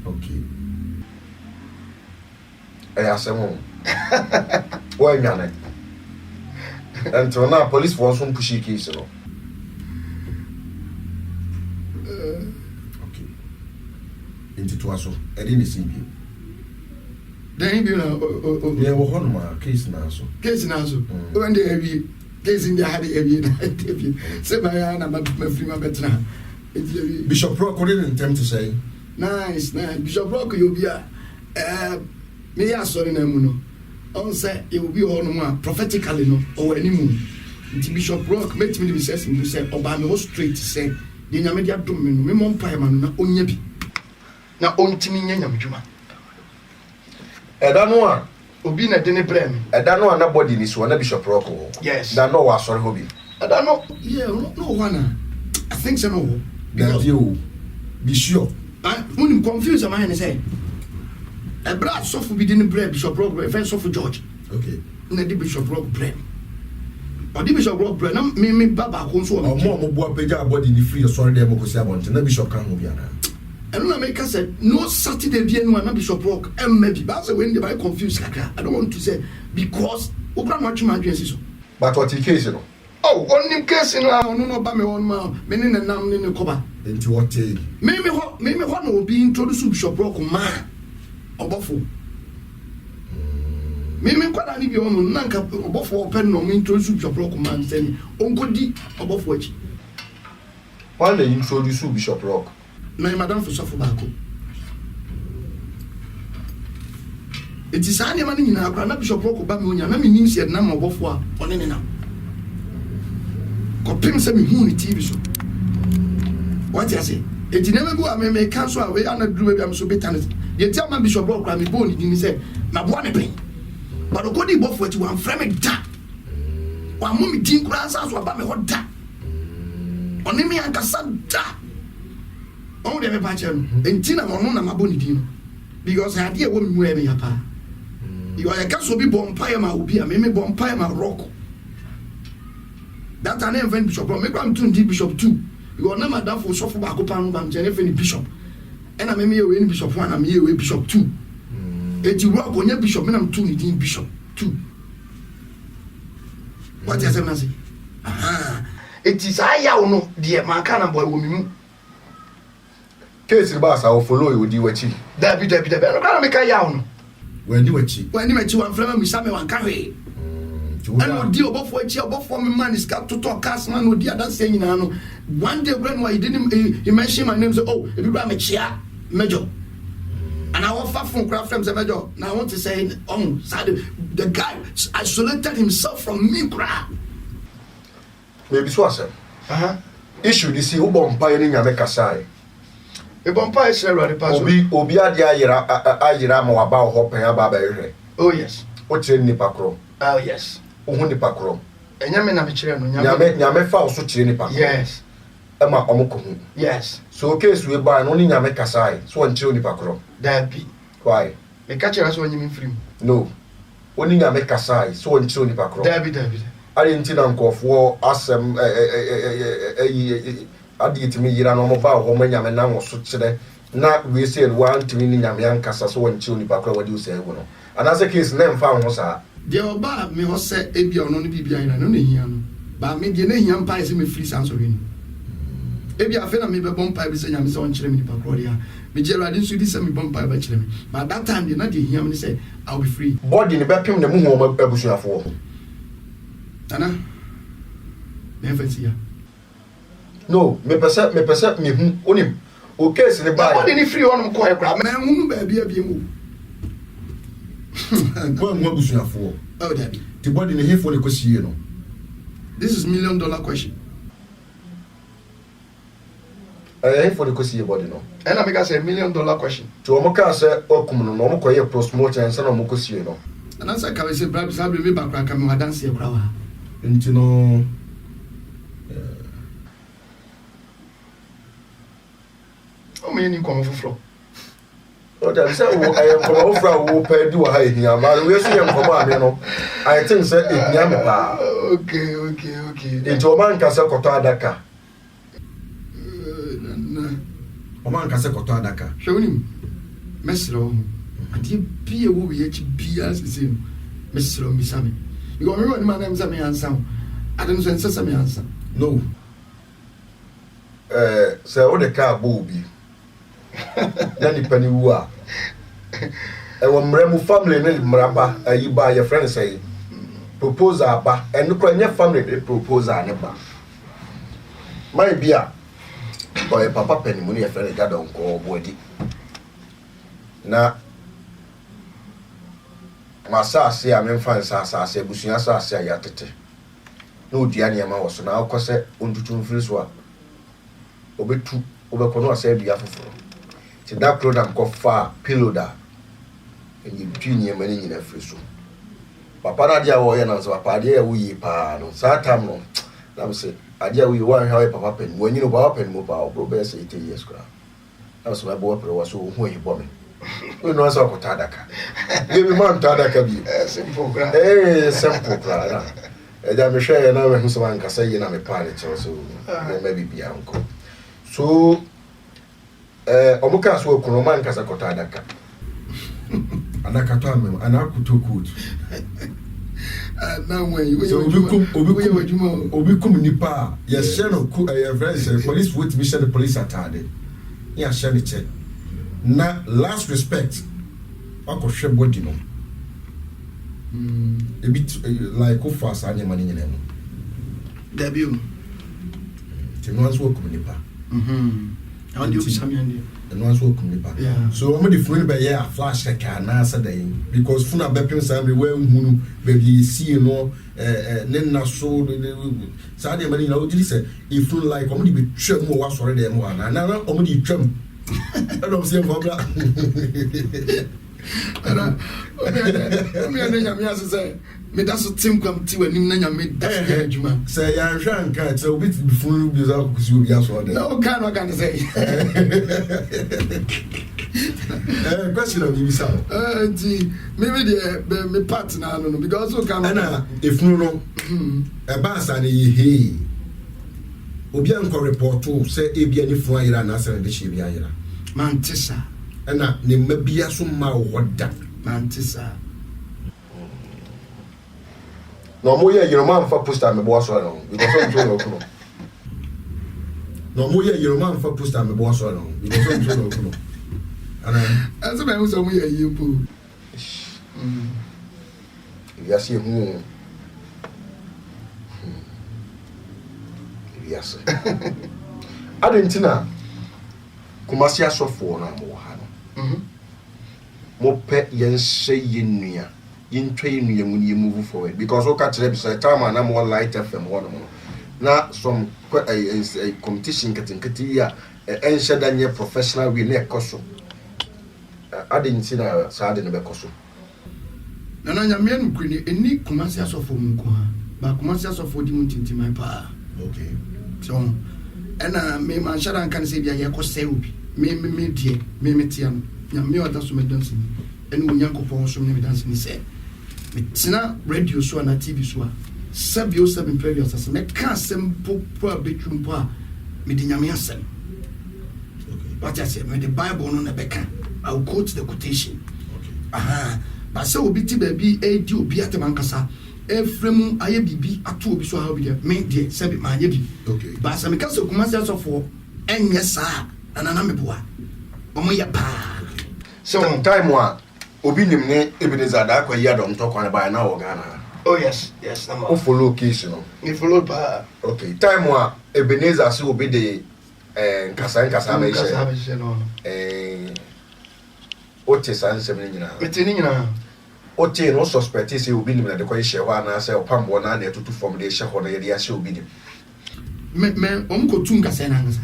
Okay. I asked him. Why, Yannick? Until now, police for some pushy case. Okay. Into Twasso, I didn't see you. Then you know, one more case now. Case now, when they have you, case in the heavy, say by Anna, but my free better. Bishop Rock didn't attempt to say, nice. Bishop Rock, you'll be me. I saw in a moon. On say it will be all no prophetically no or any moon. Bishop Rock made me be saying to say, Obama was straight to say, the Yamedia Domin, me mon pieman, na onyebi. Na on Timmy Yamjuma. I don't know. Obi na dene brem. I don't know anybody in this one, Bishop Rock. Yes. I know what sorry hobby. I don't know. Yeah, no one. I think so. No. Because you be sure. I wouldn't confuse a man and say, a brad soft be didn't bread, Bishop Rock, a friend of George. Okay. Na the Bishop Rock bread. Or the Bishop Rock bread, me Baba Conso. Or more boy page body in the free sorry demo because I want to Bishop can't move. And when America said, no Saturday be anyone, Bishop Rock, and maybe that's when they might confuse. I don't want to say because Oprah much emergency. But what he case, you know? Oh, only case in our no Bame on my meaning and nam in the cover. Into what take? Maybe one will be introduced to Bishop Rock, man, or Buffalo. Maybe quite a little on Nanka or Buffalo pen or introduce Bishop Rock, man, saying, Uncle D or Buffalo. Why they introduce Bishop Rock? No, Madame for Suffer Baco. It is any money in our grand Bishop Rock, Bamunia, and I mean, you said number of one on any now. Compare some TV show. What I say? It never go. I may cancel away and do. I'm so bitter. You tell my Bishop Rock, I'm born. He said, "My one pain." But the God both what you want from it. One moment, Dean Grants as well about me what that. Only me and Cassandra. Oh, they have a patch. And Tina Monona Mabonidino. Because I had a woman where me apa. You are a castle be born Piama will be a meme born Piama rock. That's an event Bishop. Maybe I'm doing Bishop 2. You are not done for Sofa Bacopan, I'm Jennifer Bishop. And I'm a Bishop 1, I'm here with Bishop 2. It's you rock on your Bishop, and I'm 2 Bishop 2. What is it? Aha. It is I know, dear Macana boy woman. Case the boss, I will follow you with you. David, I'm going to make a yawn. When you were cheap. When you met you, I'm from Miss Samuel and carry. And no deal about for a chair about for me man is got to talk cast man no dear that's saying no. One day when he didn't he mentioned my name say oh if you bring a chair major. And I want far from craft from major. Now I want to say oh the guy isolated himself from me crap. Maybe so sir. Issue this who bomb pioneering America. A bumpire is already passed. Obi ayira ma waba ho pen aba ba hwe. Oh yes. O kire nipa kro. Oh yes. O hu nipa kro. Enyame na me kire no nyame fa o so kire nipa kro. Yes. E ma omo ko hu. Yes. So case we ba no ni nyame kasai so on kire nipa kro. That be. Why? Me catch you so nyame free. No. Oni nyame kasai so on kire nipa kro. That be. Ari nti na nkofo asem adi etimi yira no mo ba ho manyame na wo so kire na we say one timi ni nyame ankasa so won chi onipa kra wadi usay wo no anase case na mfa ho sa de oba me ho se ebia ono no bibia ina no na hia no ba me de na hia mpa se me free sanso we ni ebia fe na me be bompa bi se nyame se won kire me nipa kra dia me je rade so di se me bompa ba kire me but that time de na de hia me say I'll be free body ni be pem na mu ho ma abusuafo ana me fa tia no me pesa me hu onim o case ni ba body ni free on ko e kra me hu ba bia mu Go and abusuafo. Oh that The body ni hefo le kosie no. this is $1 million question for the kosi body no and I make us $1 million question to o mo ka se okum no mo koye promotion se na mo kosie no and answer can say bribe sabe me back kra kam wa dance e kra wa Nti no o me ni komo foforo o da se wo ayen komo ofra wo pa di wa ha ehia ma we so yen komo ame no I think say ehia me pa okay nti o man ka se koto adaka o man ka se koto adaka. hwewunim mesro ade bie wo we chi bia sisi mesro mi same because me won man am same answer ade no sense same answer No. se o de ka bo bi na ni pani wu a e wo mremu family ne mraba ayi ba your friend say proposal ba en ko nya family de proposal ne ba mai bia boy papa pani mu ne your friend gada onko bodi na masase a memfa nsase busua asase a yatete no dia ne ma wo so na akose ontutu mfiri so a obetu obekono ase bia foforo ti da program ko fa pillow da enyi twini ma ni nyina firi so papa na dia wo ye na so papa dia wo yi pa no sa tam no na me se adia wo yi wa hwa papa pen wo nyi no papa pen mo pa o be say 8 years kra na so ba bo pre wo so hu yi bo me we no so ko tadaka we be man tadaka bi simple gra simple gra na me share na me hu so man kasa yi na me pa ni so me bi bia nko so omuka so okuno man kasa ko tadaka Adaka to amem anakuto coat. now when you obikum nipa ya share no your friends police with me share the police atade ya share the check na last respect akohwe body no a bit like how fast anya mani nyina no debut no answer okum nipa and you samiande no answer okum nipa so I'm the phone by yeah flash ka na saday because phone abepim samre we hunu baby see no nenna so saday mani na ojiri say if you like I'm the be twam wo wasore dem wa na I'm the twam I don't see for bla ana me anya nyame asese me da so tim kwam ti wanim na nyame da adwuma say ya hwan kan say obi be phone bi za ku si obi aso de no can say question of you sir nti maybe the me partner no because so can na if no e ba sa na ye obi an ko report say e bia ni fu ayira na say de chi bia ayira mantisa na ne mabia so ma woda mantisa no mo ye Yoruba fa poster me bo so no because so no kuno no mo ye Yoruba fa poster me bo so no because so no kuno ana aso me so mo ye yipo ya si hu ase adentina Kumasi asofo na mo ha no mo pe yenhye yenua yentwe yenua mu ne move forward because o ka kire bi say time na mo light FM ho no na some competition ketenkete ya enhye danye professional we na ekoso adentina sa ade ne bekoso na nyame anu kwini eni Kumasi asofo mu ko ha ba Kumasi asofo di mu tintimai pa okay so ena me man shara kan se bia ye ko se obi me die me tia no nyame oda so me dance ni ene onyankopon so me dance ni se me tina radio so na TV so a 707 previous as me ka sem po betrum po a me di nyame asem okay what I say me the Bible no na beka I will quote the quotation okay ba se obi ti ba bi e di obi ateman kasa Efremu aye bibi atu obi so ha obi de me de se bi ma aye bi okay ba se me ka se Kumasi asofo enye sa anana me boa omo ya pa so time wa obi nim ne Ebenezer da kwa ya dom to kwan ba na wo Ghana Oh yes, I'm o follow case no me follow pa. okay time wa Ebenezer se obi de nkasa ma Kasa no. O te sanse me nyina Metini nyina. O te no suspect say obi nim na de kwa hye ho na say opambo na na etutu form de hye ho na ye de hye obi nim me omko tunga na ngasa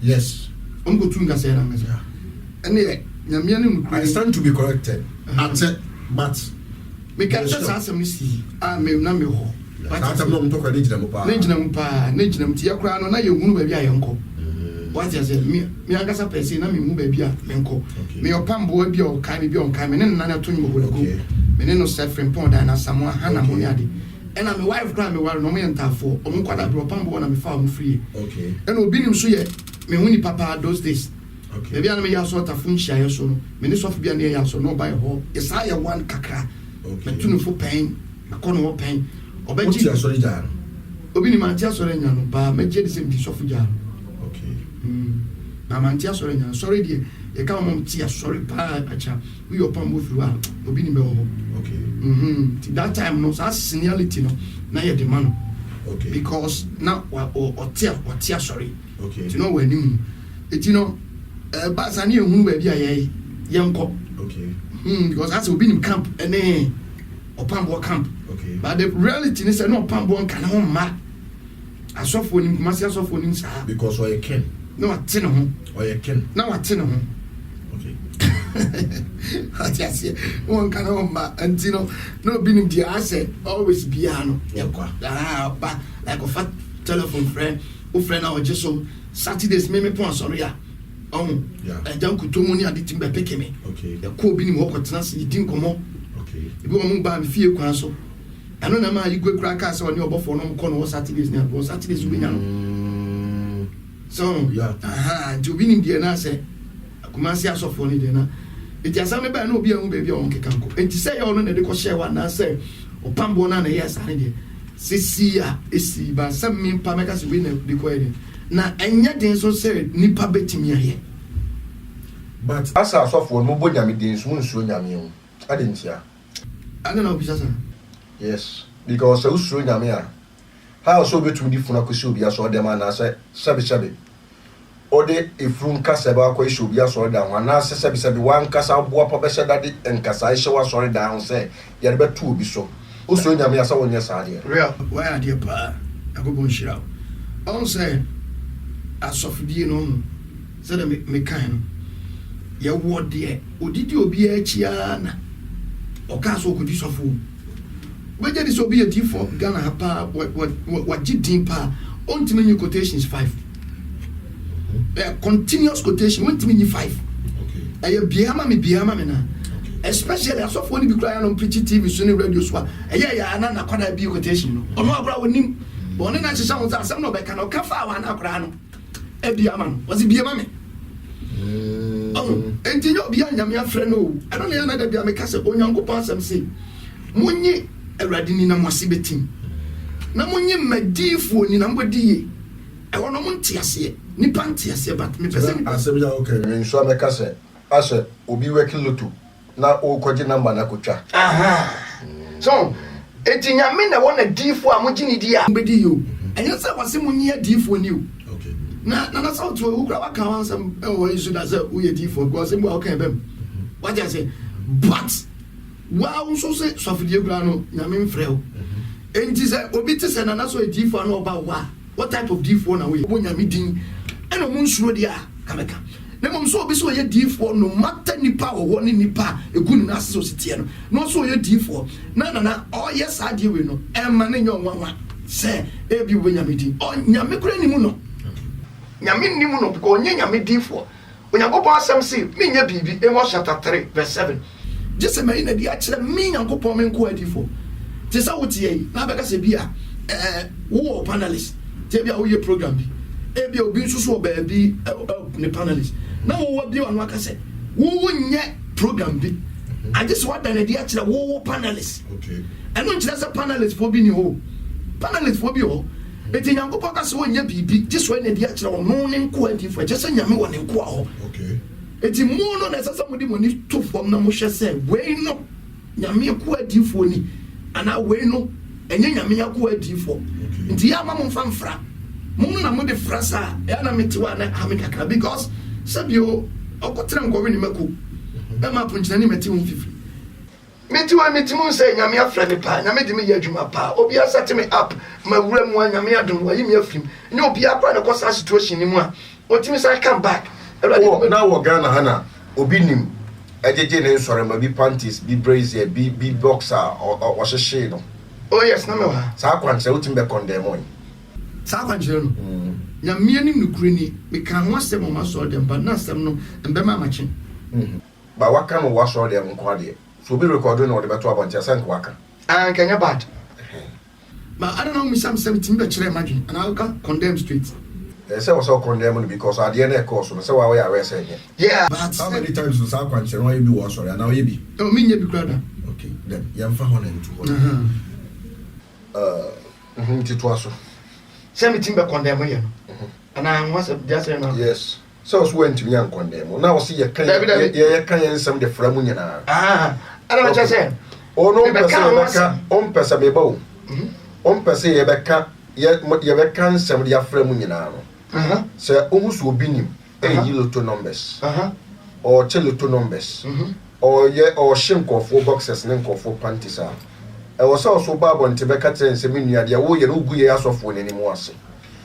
yes omko tunga na ngasa ene nyame anu I stand to be corrected but me ka se sa asem si me na me ho atam no mtoko de gina mo pa na gina mti yakura no na ye hunu ba bia ye nko what you say me angasa pese na me mu ba bia me nko me opambo bia o kan bia on kan me ne na to nyimo ho me ne no self friend na samoa hana mo ne ade ena me wife grant me war no me ntafo o mo kwada bro pambo na me fa mo free okay ena obi nim so ye me huni papa those days okay bia na me ya so ta fun hia ye so no me ne so bia ne ya so no buy ho isa ye one kakra okay me tunu fo pen akono wo pen obeji ya sorry jan obi ni mantia sorry nya no ba me je de sem di so fo jan okay na mantia sorry nya sorry die e ka mo tia sorry pa acha we your pambo through obi ni me ho okay that time no so seniority no na ye the man okay because now or tia sorry okay you know when him it you know ba sa ni ehunu ba bia ye yenko okay because as obi nim camp ene opambo camp okay but the reality is no opambo kan ho ma asofo nim Kumasi asofo nim sa because we can no atene ho we can na watene ho okay Atiasie won kan ho ma antino no obi nim dia ase always bia no yakwa ba like of a telephone friend o friend na o jeso Saturdays me pon sorry ya yeah jan kutomu ni ade timbe peke me okay ya ko bi ni wo kwotena se din komo okay ibi wo mu ba me fie kwan so ano na ma igwe kura ka se oni obofo no ko no Saturdays ni abo Saturdays we nya no so yeah do bi ni die na se Kumasi asofo ni de na enti asa me ba na obi ahu ba bia won keka nko enti se ya ono na de ko share wa na se opambo na na yes ane de sisi a esi ba sam mi pa meka se we na de ko ede na enya den so se nipa betimi aye but asa asofo no bo nyame din so nsuo nyame ho adentia ana na obi sasa yes because usuo nyame a how so betu di funa kwesi obi aso dem na se sabe ode efrun kasa ba kwa isi obi aso da ho na se sabe wan kasa boa pa be dade enkasa ihye wa so da ho se ye de betu obi so usuo nyame asa wonye saade real why are there pa agogo nshira on say asofdie no se de me kan no ye wo de odidi obi achia na o ka so kodi sofo weje dis obi ati for Ghana pa what jidin pa on timi new quotations 5 continuous quotation won timi 5 okay e biama me na especially asofo ni bi kra no preach TV so ni radio so ya na kwada bi quotation no ono abra wonim bo ne na chisa ho asem no be ka no ka fa wa na kra no e biama no was biama me enti yo bia nyame afre no I don't know na da bia me ka se onyankopon asem se munyi awrade ni na mwase betim na munyi madifo ni na mbodie e wono montiase ni pantiase but me pese mi asem ya okay nso ameka se ase obi working loto na o kwaji number na kotwa So enti nyame na wona difo a mogini dia mbedi yo And you say was him near D for new. Okay. Na so to who grab account some you should as we D for because him okay them. What I say? But wow so say so for the grano nyame mfreo. And say obi te say na so D for no about what type of D for na we nyame din. And o mun suro dia kameka. Na mom so obi so ye D4 no matter nipa wo ne nipa egu na so sitie no no so ye D4 na oh yes ade we no e ma ne nyon wanwa se e bi wo nyame din o nyame kura ni mu no nyame ni mu no because onye nyame D4 onyankopon asem se me nya bibi Amos chapter 3 verse 7 just me na dia kire me nyankopon me nko D4 te sa wotie na beka se bia wo panelist te bia wo ye program bi e bia obi nso so ba bi ne panelist na wo bi wan waka se wo nye program bi I just want that idea to wo panelist okay and no just a panelist for bi ni ho panelist for bi ho eti nyankopon ka se wo nye bibi just when idea to no ne nko adi for just nyame wo ne nko ho okay eti mo no na sasa mo di mo ni to form na mo hwe se we no nyame ko adi for ni ana we no enye nyame ko adi for nti ya ma mo mfamfra mo na mo de frasa ya na metiwa na amikaka because sabio okotra ngwe ni mako e ma punchina ni meti 150 metiwa say nyame afra ni pa nyame de me ya adwuma pa obi asate me up ma wura mu nyame adom wa yimi afim ni obi akwa na kosa situation ni mu a otimi say come back na wo Ghana hana obi nim ejeje ne nsore ma bi panties bi brazier bi boxer o hwehwe no oh yes na me wa sa kwanse utim be condemn on sa kwanse no nyame anim no kure ni me kan ho asem ma so dem ba na asem no embe ma machi ba waka no wa so dem nko ade so be record no de beto abontia sank waka kenya bad but I don't know me some 17 be kire imagine and I can condemn straight say was so condemn because at the end of course so say why we are saying yeah but how many times was our question why you be was sorry now you be no me nye bi krada okay then yam fa hona into titwa so 17 be condemn here and I was just saying yes so was went to me and condemn now see you can you some the from nyina I don't just say oh no person on person me bo on person ye beka ye beka nsem de afra mu nyina no say omusu obi nim e loto numbers or cheloto numbers or ye or shinkofo boxes ne nkofo panties a e was also babo nte beka tren se menua de wo ye no gu ye asofo ne nimu ase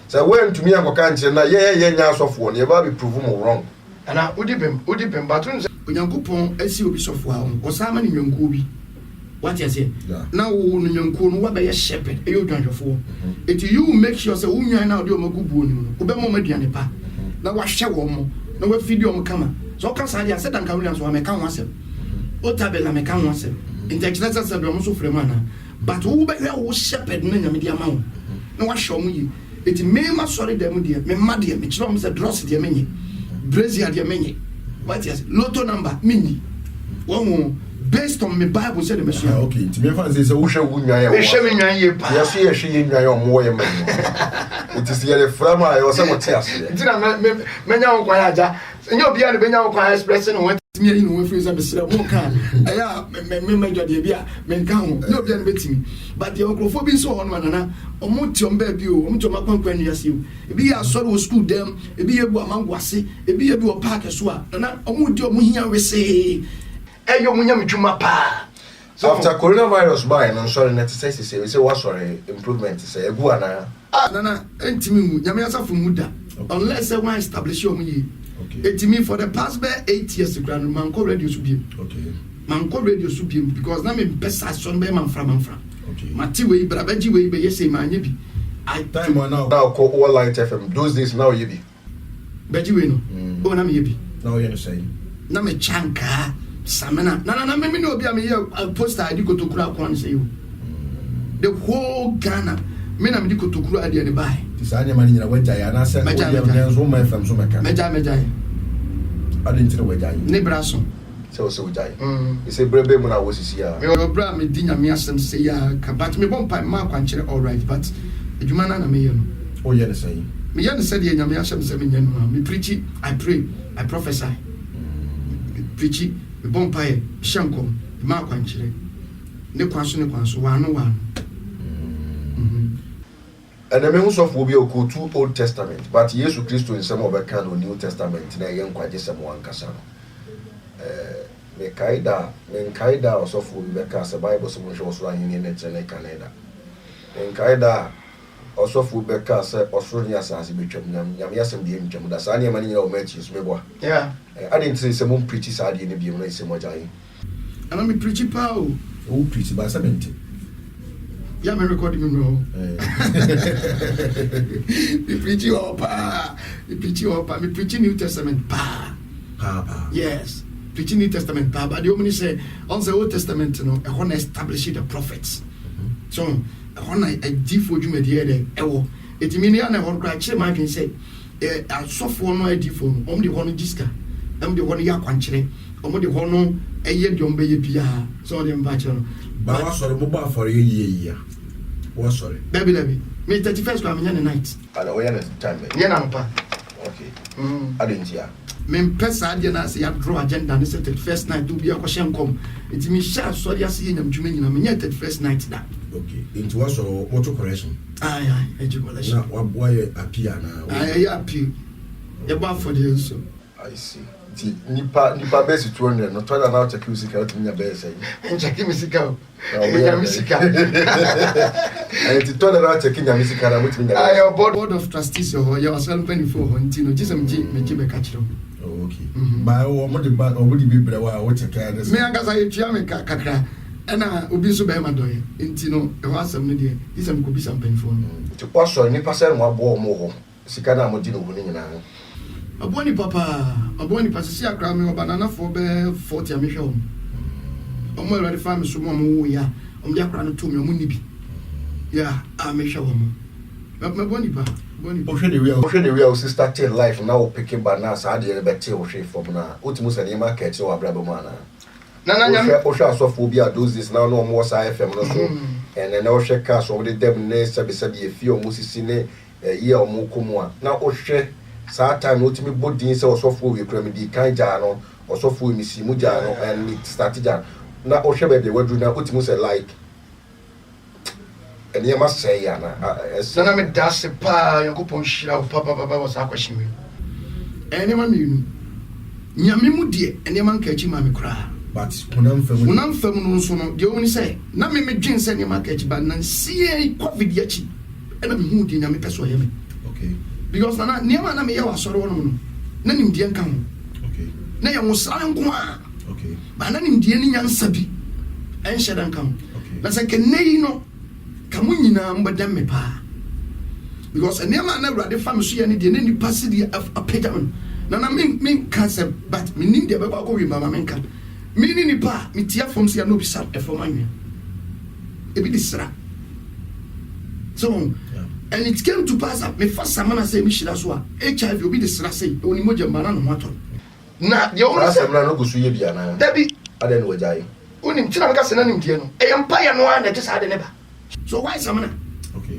say when to me akoka nche na ye nya asofo ne ba be prove mo wrong ana udibem batun onyankopon asi obi sofo a o sama ni nyanko bi what you say now no nyanko no wa be shepherd e yo dwanhwefo it you make sure say unwan na de o magubuo ni no obe mo maduane pa na wa hye wo mo na wa fidi o mo kama so ka sa dia se dan kawulian so me kan wasem o tabela me kan wasem intellectual se do mo so frema na but wo be wo shepherd na nyame dia ma wo na wa hye o mo yi it me ma sorry dem dia me ma dia me kiro mo se dross dia menye brazier dia menye what you say lotto number menye wo based on my Bible said the machine okay to me fan say wo hwe wunwan ya wo hwe menwan ye pa ya so ye hwe ye nwan ya omo ye man it is ye frama ya o se mo te ase ntina menya wo kwa ya ja enye obi a ne benya wo kwa express no wetimi ani no we free say besira mo kan aya me mejo de bia me nka ho ne obi a ne betimi but the okrofo so ho no nana omo ti omba bi o omo ti oma kwankwan ni ase o ebi ya sori wo school dem ebi ye bu amangwase ebi ye bi wo park so a nana omo di omo hia wese eyo munya mjuma pa so after coronavirus by no sorry net say say what sorry improvement say egu ana nana entimi mu nyame asafo muda unless one establish your yi etimi for the past 8 years grand man call radio so bi okay man call radio so bi because na me pesa so be man fra okay mati we brabaji we be yese manye bi I time now call all light fm those days now you be baji we no o na me ye bi now you say na me chanka samena na me no obi am here poster adi kotokura kwan say you the whole Ghana me na me di kotokura adi ne bai tisanya mani nyina waja ya na say o so my fam so meka meja adi ntire waja ne braso so wajai you say brebe mu na wosisi ya me bra me di nyame asem say ya ka but me bon pa ma kwanchere all right but adwuma na me ye no o ye ne say me ye ne say de nyame asem say me nye no me preach I pray I prophesy preach me bon pa ye shankom ma kwanchere ne kwanso wa no And the members of will be a two Old Testament, but Jesus Christ in some of the kind of New Testament, na young quite just one casano. Kaida or so for the Bible, so much was running in Canada. And Kaida also for Becca said Australia as a bit of Yamias and Jim, that's any money or matches, maybe. Yeah. I didn't say some pretty side in the BM, some more. And I'm a pretty pow. Oh, pretty by 70. Yeah, I'm recording you. The preaching pa. The preaching pa. Me preaching New Testament pa. Papa. Yes. Preaching New Testament pa. But the only say on the Old Testament, you know, I want to establish the prophets. So I want to default you the ewo. It means I want to actually my can say I suffer no default. The one jiska. The one ya kwanchire. The one eye diombe ye bia. So the mbachano. But what's the mobile for a year? What's sorry? Baby. Me 31st I'm in the night. I know when time. Yeah, pa. Okay. I didn't hear. Me pesa ade na say draw agenda ne 31st night do bia kwahye nkom. It me sha sorry ase nyam dwuma nyina me 31st night da. Okay. Into what's auto correction? Aye, education. Now, why appear now? Aye, appeal. You buy for the so. I see. Nipa base 200 no toilet now check music out in your base. Check music out. Music. And the toilet now checking your music out with me. I your board of trustees or your self 24 Hontino just me catch them. Okay. By what the back or would be better what check me angasa etua me kakra. Ena obi so be ma doye. Ntino e wa asem ne de. Isem ko bi sam penfo no. To pass on nipa say mo abo mo ho. Sika na mo di no hu ni nyina. Aboni papa si akra me banana for be 40 amehwe om. Omo already farm so mo wo ya. Om dia akra no to me omo ni bi. Yeah, amehwe om. Aboni pa. Ohwe the real sister tell life now picking banana sa de be tell ohwe from na. Otimu se ne ma ka che wa brabo ma na. Na nyam ohwe asofobia those days now no mo sa FM no so. And then ohwe ka so de dem ne sabi e fi omo sisi ne ye omo komo a. Na ohwe saa time no timi bodin se osofo we kura me di kan ja no osofo mi si mu ja no and me start ja na o hwe be wadu na otimu se like eni ma say ya na me dash pa yakopon hira o papa was akwahye me eni ma mi nyame mu die eni ma nka chi ma me kura but unam fam no so no de oni say na me dwen se eni ma ka chi ba na sie covid ya chi ena me hu die nyame peso ye me okay. Because na niema na me ya wasoro no no na nimdie nka ho okay na ya wosara nko a okay ba na nimdie ni nyansa bi en hyeda nka ho okay na se kenei no kamu nyina mbadam me pa because niema na awurade fa me so ya ne die na nipa se die apedam na me cancer but me nim de be kwa ko wi mama me nka me ni nipa me tia fom se ya no bi sa e fom anwe e bi disra so and it came to pass that me first samana say me shira so a HIV obi de sra say oni moja mbana no mato na de o na samana no gusu ye bia na dabi ade no wajai oni mtina me ka se na nim die no e yampa ya no a na te sa de ne ba so why samana okay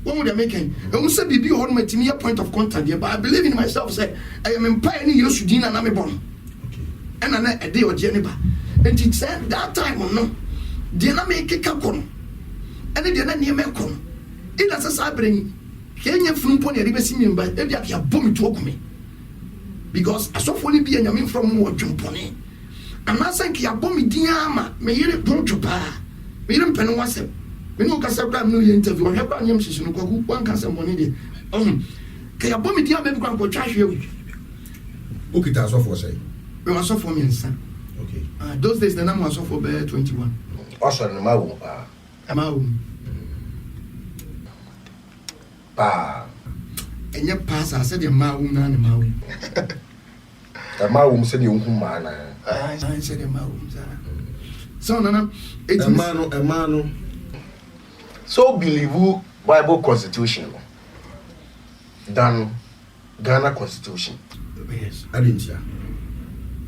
what would they make e mo say bibi ho no matimi ya point of contact there but I believe in myself say I am empire ni Yesu din na me bon okay and na e de o je ne ba and it said that time no de na me keka kono and de na ne me kono ina sasa bring kenya frumpo ne ribe simimba e bia ya bomi to okume because asofo ni bia nyame from wo dwompone anasan ki ya bomi diama me yire poncho pa me yire mpene wasem me no kasa bra me no ye interview he bra nyam sisi no kwaku wan kasa money de ke ya bomi diama be kwa twahwe okay that's all for say we was so for me nsa okay those days the name was so for 21 also no ma wo ama pa enye pass ase de ma wo na ne ma wo ma wo se ne unhu ma na I said de ma wo so nana emano so believe Bible constitution than Ghana constitution. Yes, I didn't hear.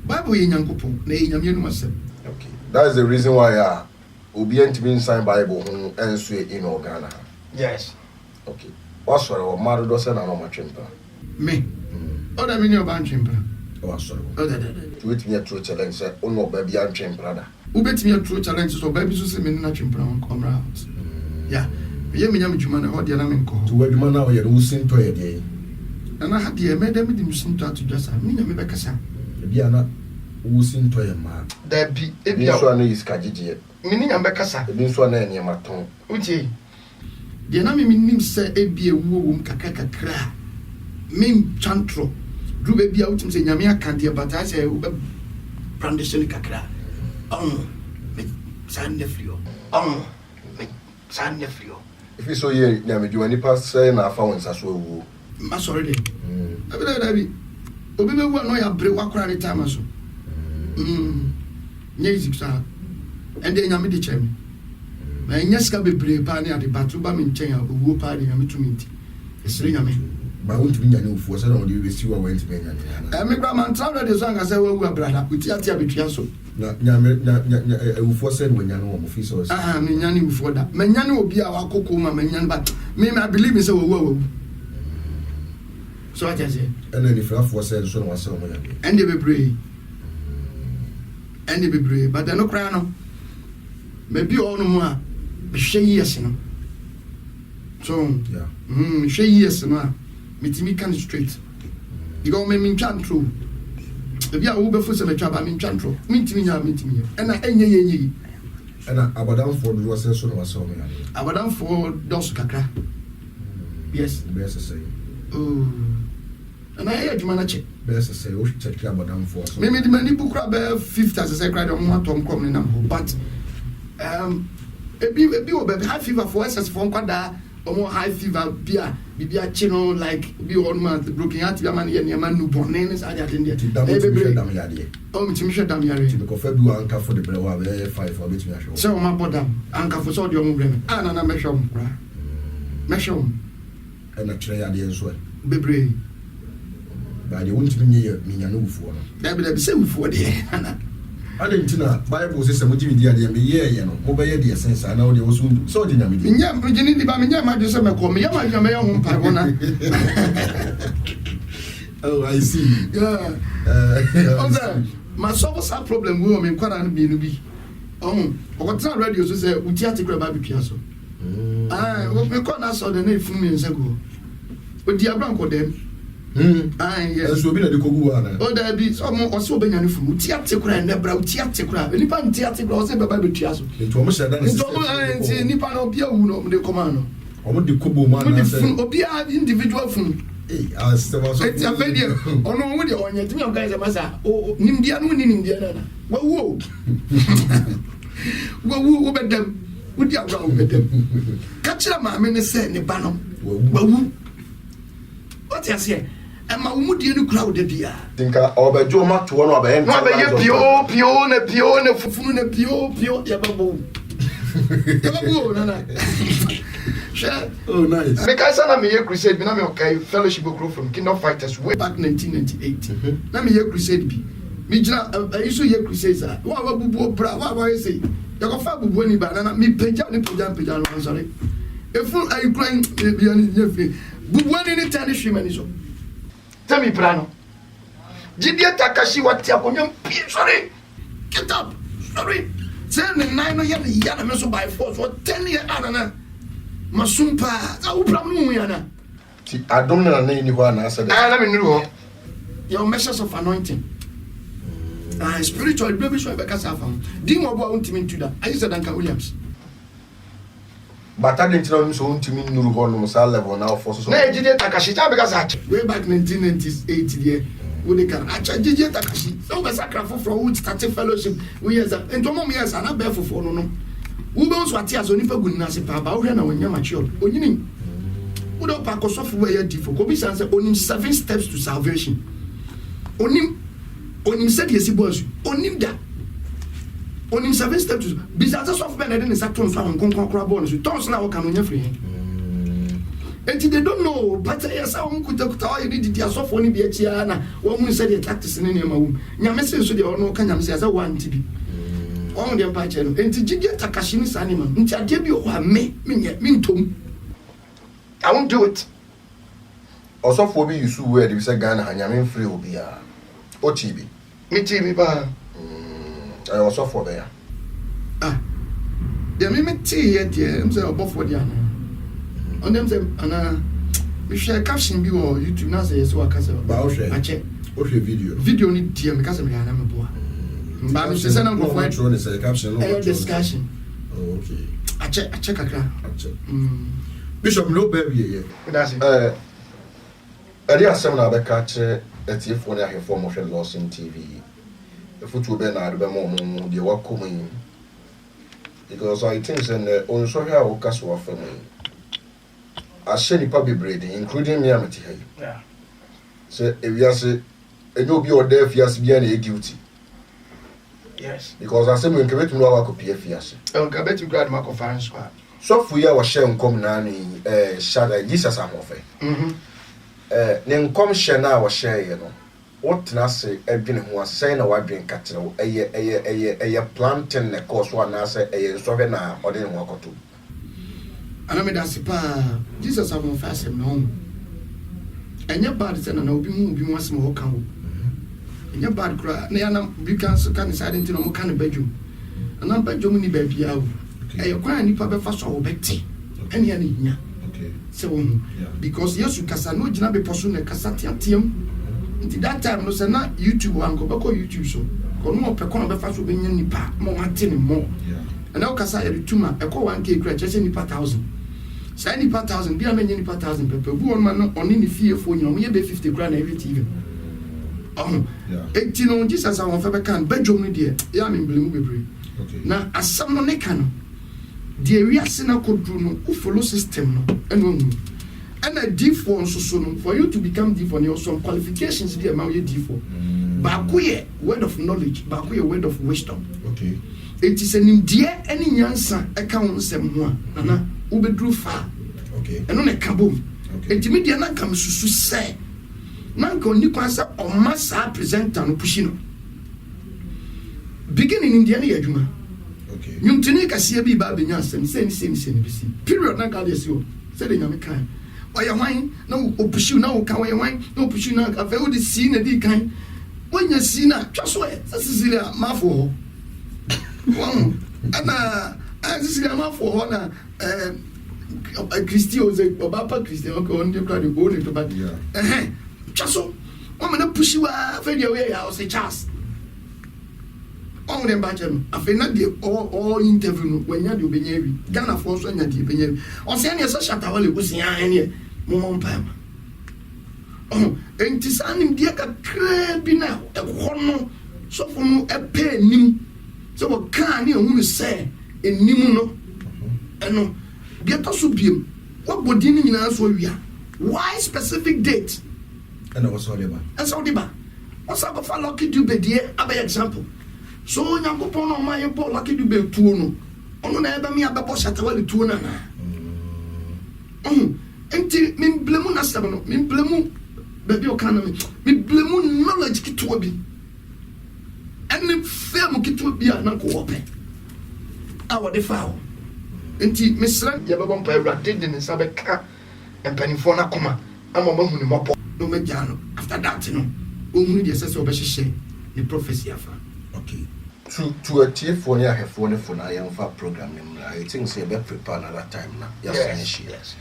Bible ye nyankopo na ye nyame no masem. Okay, that is the reason why obi ntimi sign Bible ho enso in Ghana. Yes. Okay. What's your mother does na no matchimpa? Me. Oda me ni oba ntwimpa. Oh sorry. Oda. To it me a true challenge say ono ba bia ntwimpa da. Ubetimi a true challenge so ba bi so se me na twimpa on come out. Yeah. ye me nyam dwuma na ho de na me nko to wadwuma na oyɛ no wusinto yɛ de na ha de me dem musinto atodwa sa me nyam be kasa bia na wusinto yɛ ma da bi ebi so ana iska gigye me nyam be kasa ebi so ana ene maton uti de na me nim se ebi ewu wom kakra me chantro du be bia utim se nyame akante bata se ube brandishing kakra me san nefrio me san nefrio if so ye nyame dwuma nipa say na afa won saso ewu ma sorry de abi obi be wu no ya bre wakora de time so nyezi sa ende nyame de chem ma nyeska be bre pa ne ade batu ba me nchen ya owu pa de nyame tumi nti esire nyame ba won't be nyane ufuo say na odi be siwa went be nyane me gra man travel de so anga say wu abrada uti atia betua so na nyame ufuo say no nyane wo mo fi so me nyane ufuo da me nyane obi a wakoko ma me nyane ba me I believe me say wo so I just say and then if ufuo say so no wase mo nyane and they be brave but they no cry no maybe all no more be hwe yes no so yeah hwe yes no mitimi can straight you go me chantro ebi a wo be fo se me twa ba me chantro mitimi nya mitimi e na enye yenye e na abadam for do wase so no wase mo nyane abadam for dos kakra yes best say and I hear you man check best say o check abadam for so me di mani bukra be 50 as I cried on atom come na but ebi o be high fever for SS for kwada omo high fever bia chino like bi on man broken heart bi man ye man no bonne ne sa ja den dia dam yade o mi timi hwe dam yare ti ko fa bi anka for the bre wa be 5 for betimi ahwe so ma bodam anka for so de omo bre na me hwe om kra me hwe om e na kire yade enso bebre ba de wonti mi ye mi nya no ufuo no da bi se ufuo de na Adentina Bible says some Jimmy Dia me ye no mo be ye de sense na wo de wo so de nyame di nya mjini di ba me nya ma de se me ko me ya ma nya me ho mpa bona oh I see yeah okay my solve that problem we me kwara no bi no bi o ko radio so say uti atikra ba bi pia so we ko na so de na ifunu me nse go odi abran ko dem yes so bi na de kogu ana o da bi so mo o so be nyane funu uti atikra na bra uti atikra nipa nti atikra o se be ba be tua so to mo sheda na so mo nti nipa no bia wu no de command o mo de kobo ma na say obi a individual funu astewa so eti afedie ono wo de onye timi o guys masa o nimdia no ni nimdia na wa wo wo bedam udi agwa wo bedam ka kira ma me ne se ne ba no wa wu what you say ama wo mudie no kura wo de bia tinka obejo ma to no abe no be ye pio na fufunu na pio ya babo na oh nice because na me crusade bi na me okay fellowship group from Kingdom Fighters way back 1998 na me crusade bi me jina iso crusade sa wa bubu bra wa say ya go fa bubu ni ba na me peja no sorry efu ai kran bi ani nyefi bubu ni tani shimani so tell me brano Jidie Takashi wati abonyam pi sorry get up sorry say the 9 ya na me so by force for 10 years anana masumpa a ubram no yana ti adom na ni ho ana asa na me nuru ho your measures of anointing spiritual baby so be kasa fa di mo bo untimi ntuda ayi said Duncan Williams but adentina so untimi nuru ho no sa level na force so na Jidie Takashi ta be kasa way back 1998 there we can actually Jidie Takashi so be sacrifice for who started fellowship we years and to mom years na be fofo no we be so atia so nipa gunna se pa ba wo na wonya mature onyini we do pa kosofo we ya difo ko bi san say onim 7 steps to salvation onim said yesi boss onim da onim 7 steps to bi san so of ben na saturn so an konkon kra bo no so tons na wo kan onya free and they don't know but yes I won't kuta you need the asofo ni bi achia na wo mu said the tactics ni ma wo nyame se so de ono ka nyame se asa wan tibi on dem pa cheno enti Jidie Takashi ni sani ma nti ade bi o ha me ntom I won't do it osofo bi yusu we de say Ghana hanyame free obi a o chibi me chibi ba osofo be ya de me ti ye de em say obofo de ana on them say ana we share caption bi on YouTube na say so aka say ba o share ache o share video ni dia me ka say me ana me boa ba me say na go for caption no discussion oh okay ache kakra Bishop no baby that's it Ade asem na abeka che etiefo ne ahefo mo hwe Lawson TV. Efutu be na ade be mo de wakomu. Because I think say on so here o kaso afamu. Ahye nipa bebrede including me amati hayi. Yeah. Say ewiase enyo bi order fiase bia na e guilty. Yes. Because asem nke betu no akopie fiase. Nke betu grad ma conference kwa. So fu ya wa share nkom na ni shada Jesus amofe. Ne nkom hye na wa share ye no. What na say edwene ho asɛn na wadwen kakyere eye planting ne course one na say eye so be na ode ne ho akoto. Ana me da sipa Jesus amofe asem no. Enye bad say na obi mu asem ho kan wo. Enye bad kra na ya na bi kan so kan side ntino mo kan badwum. Ana badwum ni ba bia wo. Eye kwan nipa be fa so wo beti. Ene ya ne nya. okay So because yes you kasa no gina be poso na kasa tiam. Nti that time no say na YouTube anko be ko YouTube so. Ko no pe ko no be fa so be nya nipa mo wate ne mo. yeah And now kasa ya tuma e ko 1k kra chese nipa 1000. Say nipa 1000 bia me nya nipa 1000 pepe. Bu on man oni ni fie fo nya mo ye be 50 kra na every TV. yeah Eti no Jesus awon fe be kan badwom no de ya me mblemu bebre. okay Na asam no ne kan no de wiase na kodru no u follow system no eno hu. And a D4 nso so no for you to become D4 there are some qualifications there ma you D4. Ba ko ye word of knowledge, ba ko ye word of wisdom. okay It is an imdie any nyansa e ka won sem ho a na u bedru fa. okay Eno ne ka bom. okay Enti media na kam susu se na nka oni kwa sa o masa presenter no pushi no. Beginning in the ene adwuma. okay Nyumtini kasia bi ba benya asem se ni bisi. Period na ka dey see o. Se de nyame kan. Oya wan na o pushi na o ka oya wan na o pushi na afa o de si na di kan. Wonya si na twaso e Cecilia mafo ho. Wow. Ana Cecilia mafo ho na Christy Jose Obapa Christy okay on the crowd go to back. Twaso. O me na pushi wa fa dia we ya o se Charles. On them back them afa na de all interview no wanya de obenya wi. Ghana for so anya de obenya wi. O se na so shata wale busia ene mo mpam. Enti sanim dia ka bi na e hono so fo no e pe nim so wo kan ni ehunu se enim no eno dia to so biem wo bodi ni nyina so wia why specific date and what's all about and so diba what's up for lucky dube die abay example so nyankopon no ma ye bo lucky dube tuo no ono na eba mi abebo shatawale tuo na enti min blemu na sebe no min blemu baby o kana mi blemu knowledge kitwa bi ene fam kitwa bi na ko ope awo de faawo enti misra ye bebo mpa awrade de ne sabe ka empanifo na koma ama mahu ni mopo no meja no after that no ohunu de sese obehye ni prophecy afa Okay. To a tiefo ne ahefo ne fo na yamfa program ne mra. I think say be prepare another time na. Yes.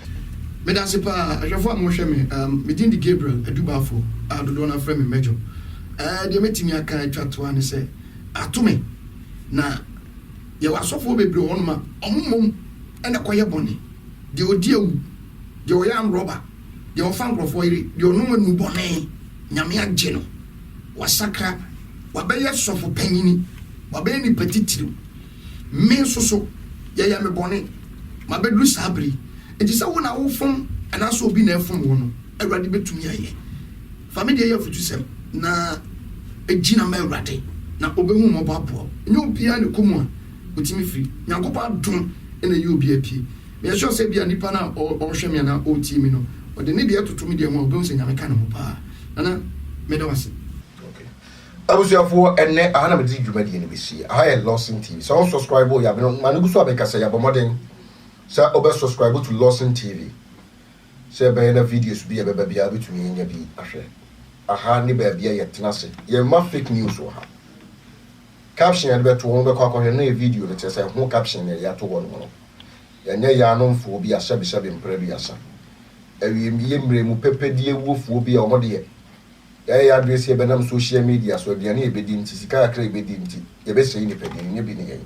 Me dan se pa ajafo am hwe me me din di Gabriel Adubafo adodo na frame me mejo. De metimi aka atwato ane se atome na ye wasofo bebre won ma omumom ene koye boni de odi awu de oyam roba de ofan krofo ire de onum anu boni nyame agye no wasakra wabeye sofo panyini wabeye ni petitiru me soso ye ya me boni mabedru sabri enti se wona wo fom ana so obi na efom wo no awrade betumi aye family ye futu sem na ejina ma awrade na obehu mo babo nyo bia ne komu a otimi firi nyankopa dum ena ye obi apie me sure se bia nipa na o hweme na o timi no o de ne bia tutumi de mo obehu se nyame ka ne mo pa nana me do wase abusuafo enne ahana me di dwumadi ne besi aha Lawson TV so subscribe o ya be no manu so abeka se ya bomoden so obe subscribe to Lawson TV se be na videos bi e be bia betumi nya bi ahwe aha ne ba bia ye tenase ye ma fake news o ha caption ya be to won be kwa na video ne tese ho caption ne ya to won no yɛnyɛ yɛanomfoɔ bi ahyɛbehyɛbe mpra bi asa awiemyɛ mmerɛ mu pɛpɛdie wuofoɔ bi a ɔmɔde yɛ yɛyɛ adresi yɛbɛnam social media so aduane yɛbɛdi nti sika kakra yɛbɛdi nti yɛbɛhyɛ yi nipadini nyɛ bi ne yɛn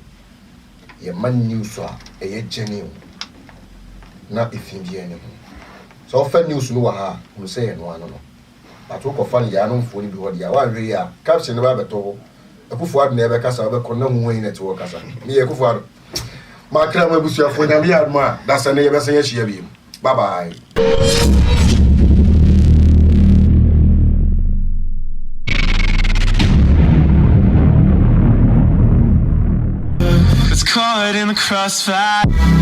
yɛma news a ɛyɛ genuine na ɛfi biara ne ho sɛ ɔfa news no wɔ ha a hunu sɛ yɛ noa no no but wokɔfa no yɛanomfoɔ no bi hɔ deɛ a woanhwɛ yi a caption no bɛabɛtɔ hɔ Akufo Addo na ɛbɛkasa wobɛkɔ na mu yi na ɛte wɔ kasa meyɛ Akufo Addo makra ma abusuafoɔ nyame yɛ adom a dasa ne yɛbɛsɛ yɛahyia biom bye bye. It's caught in the crossfire.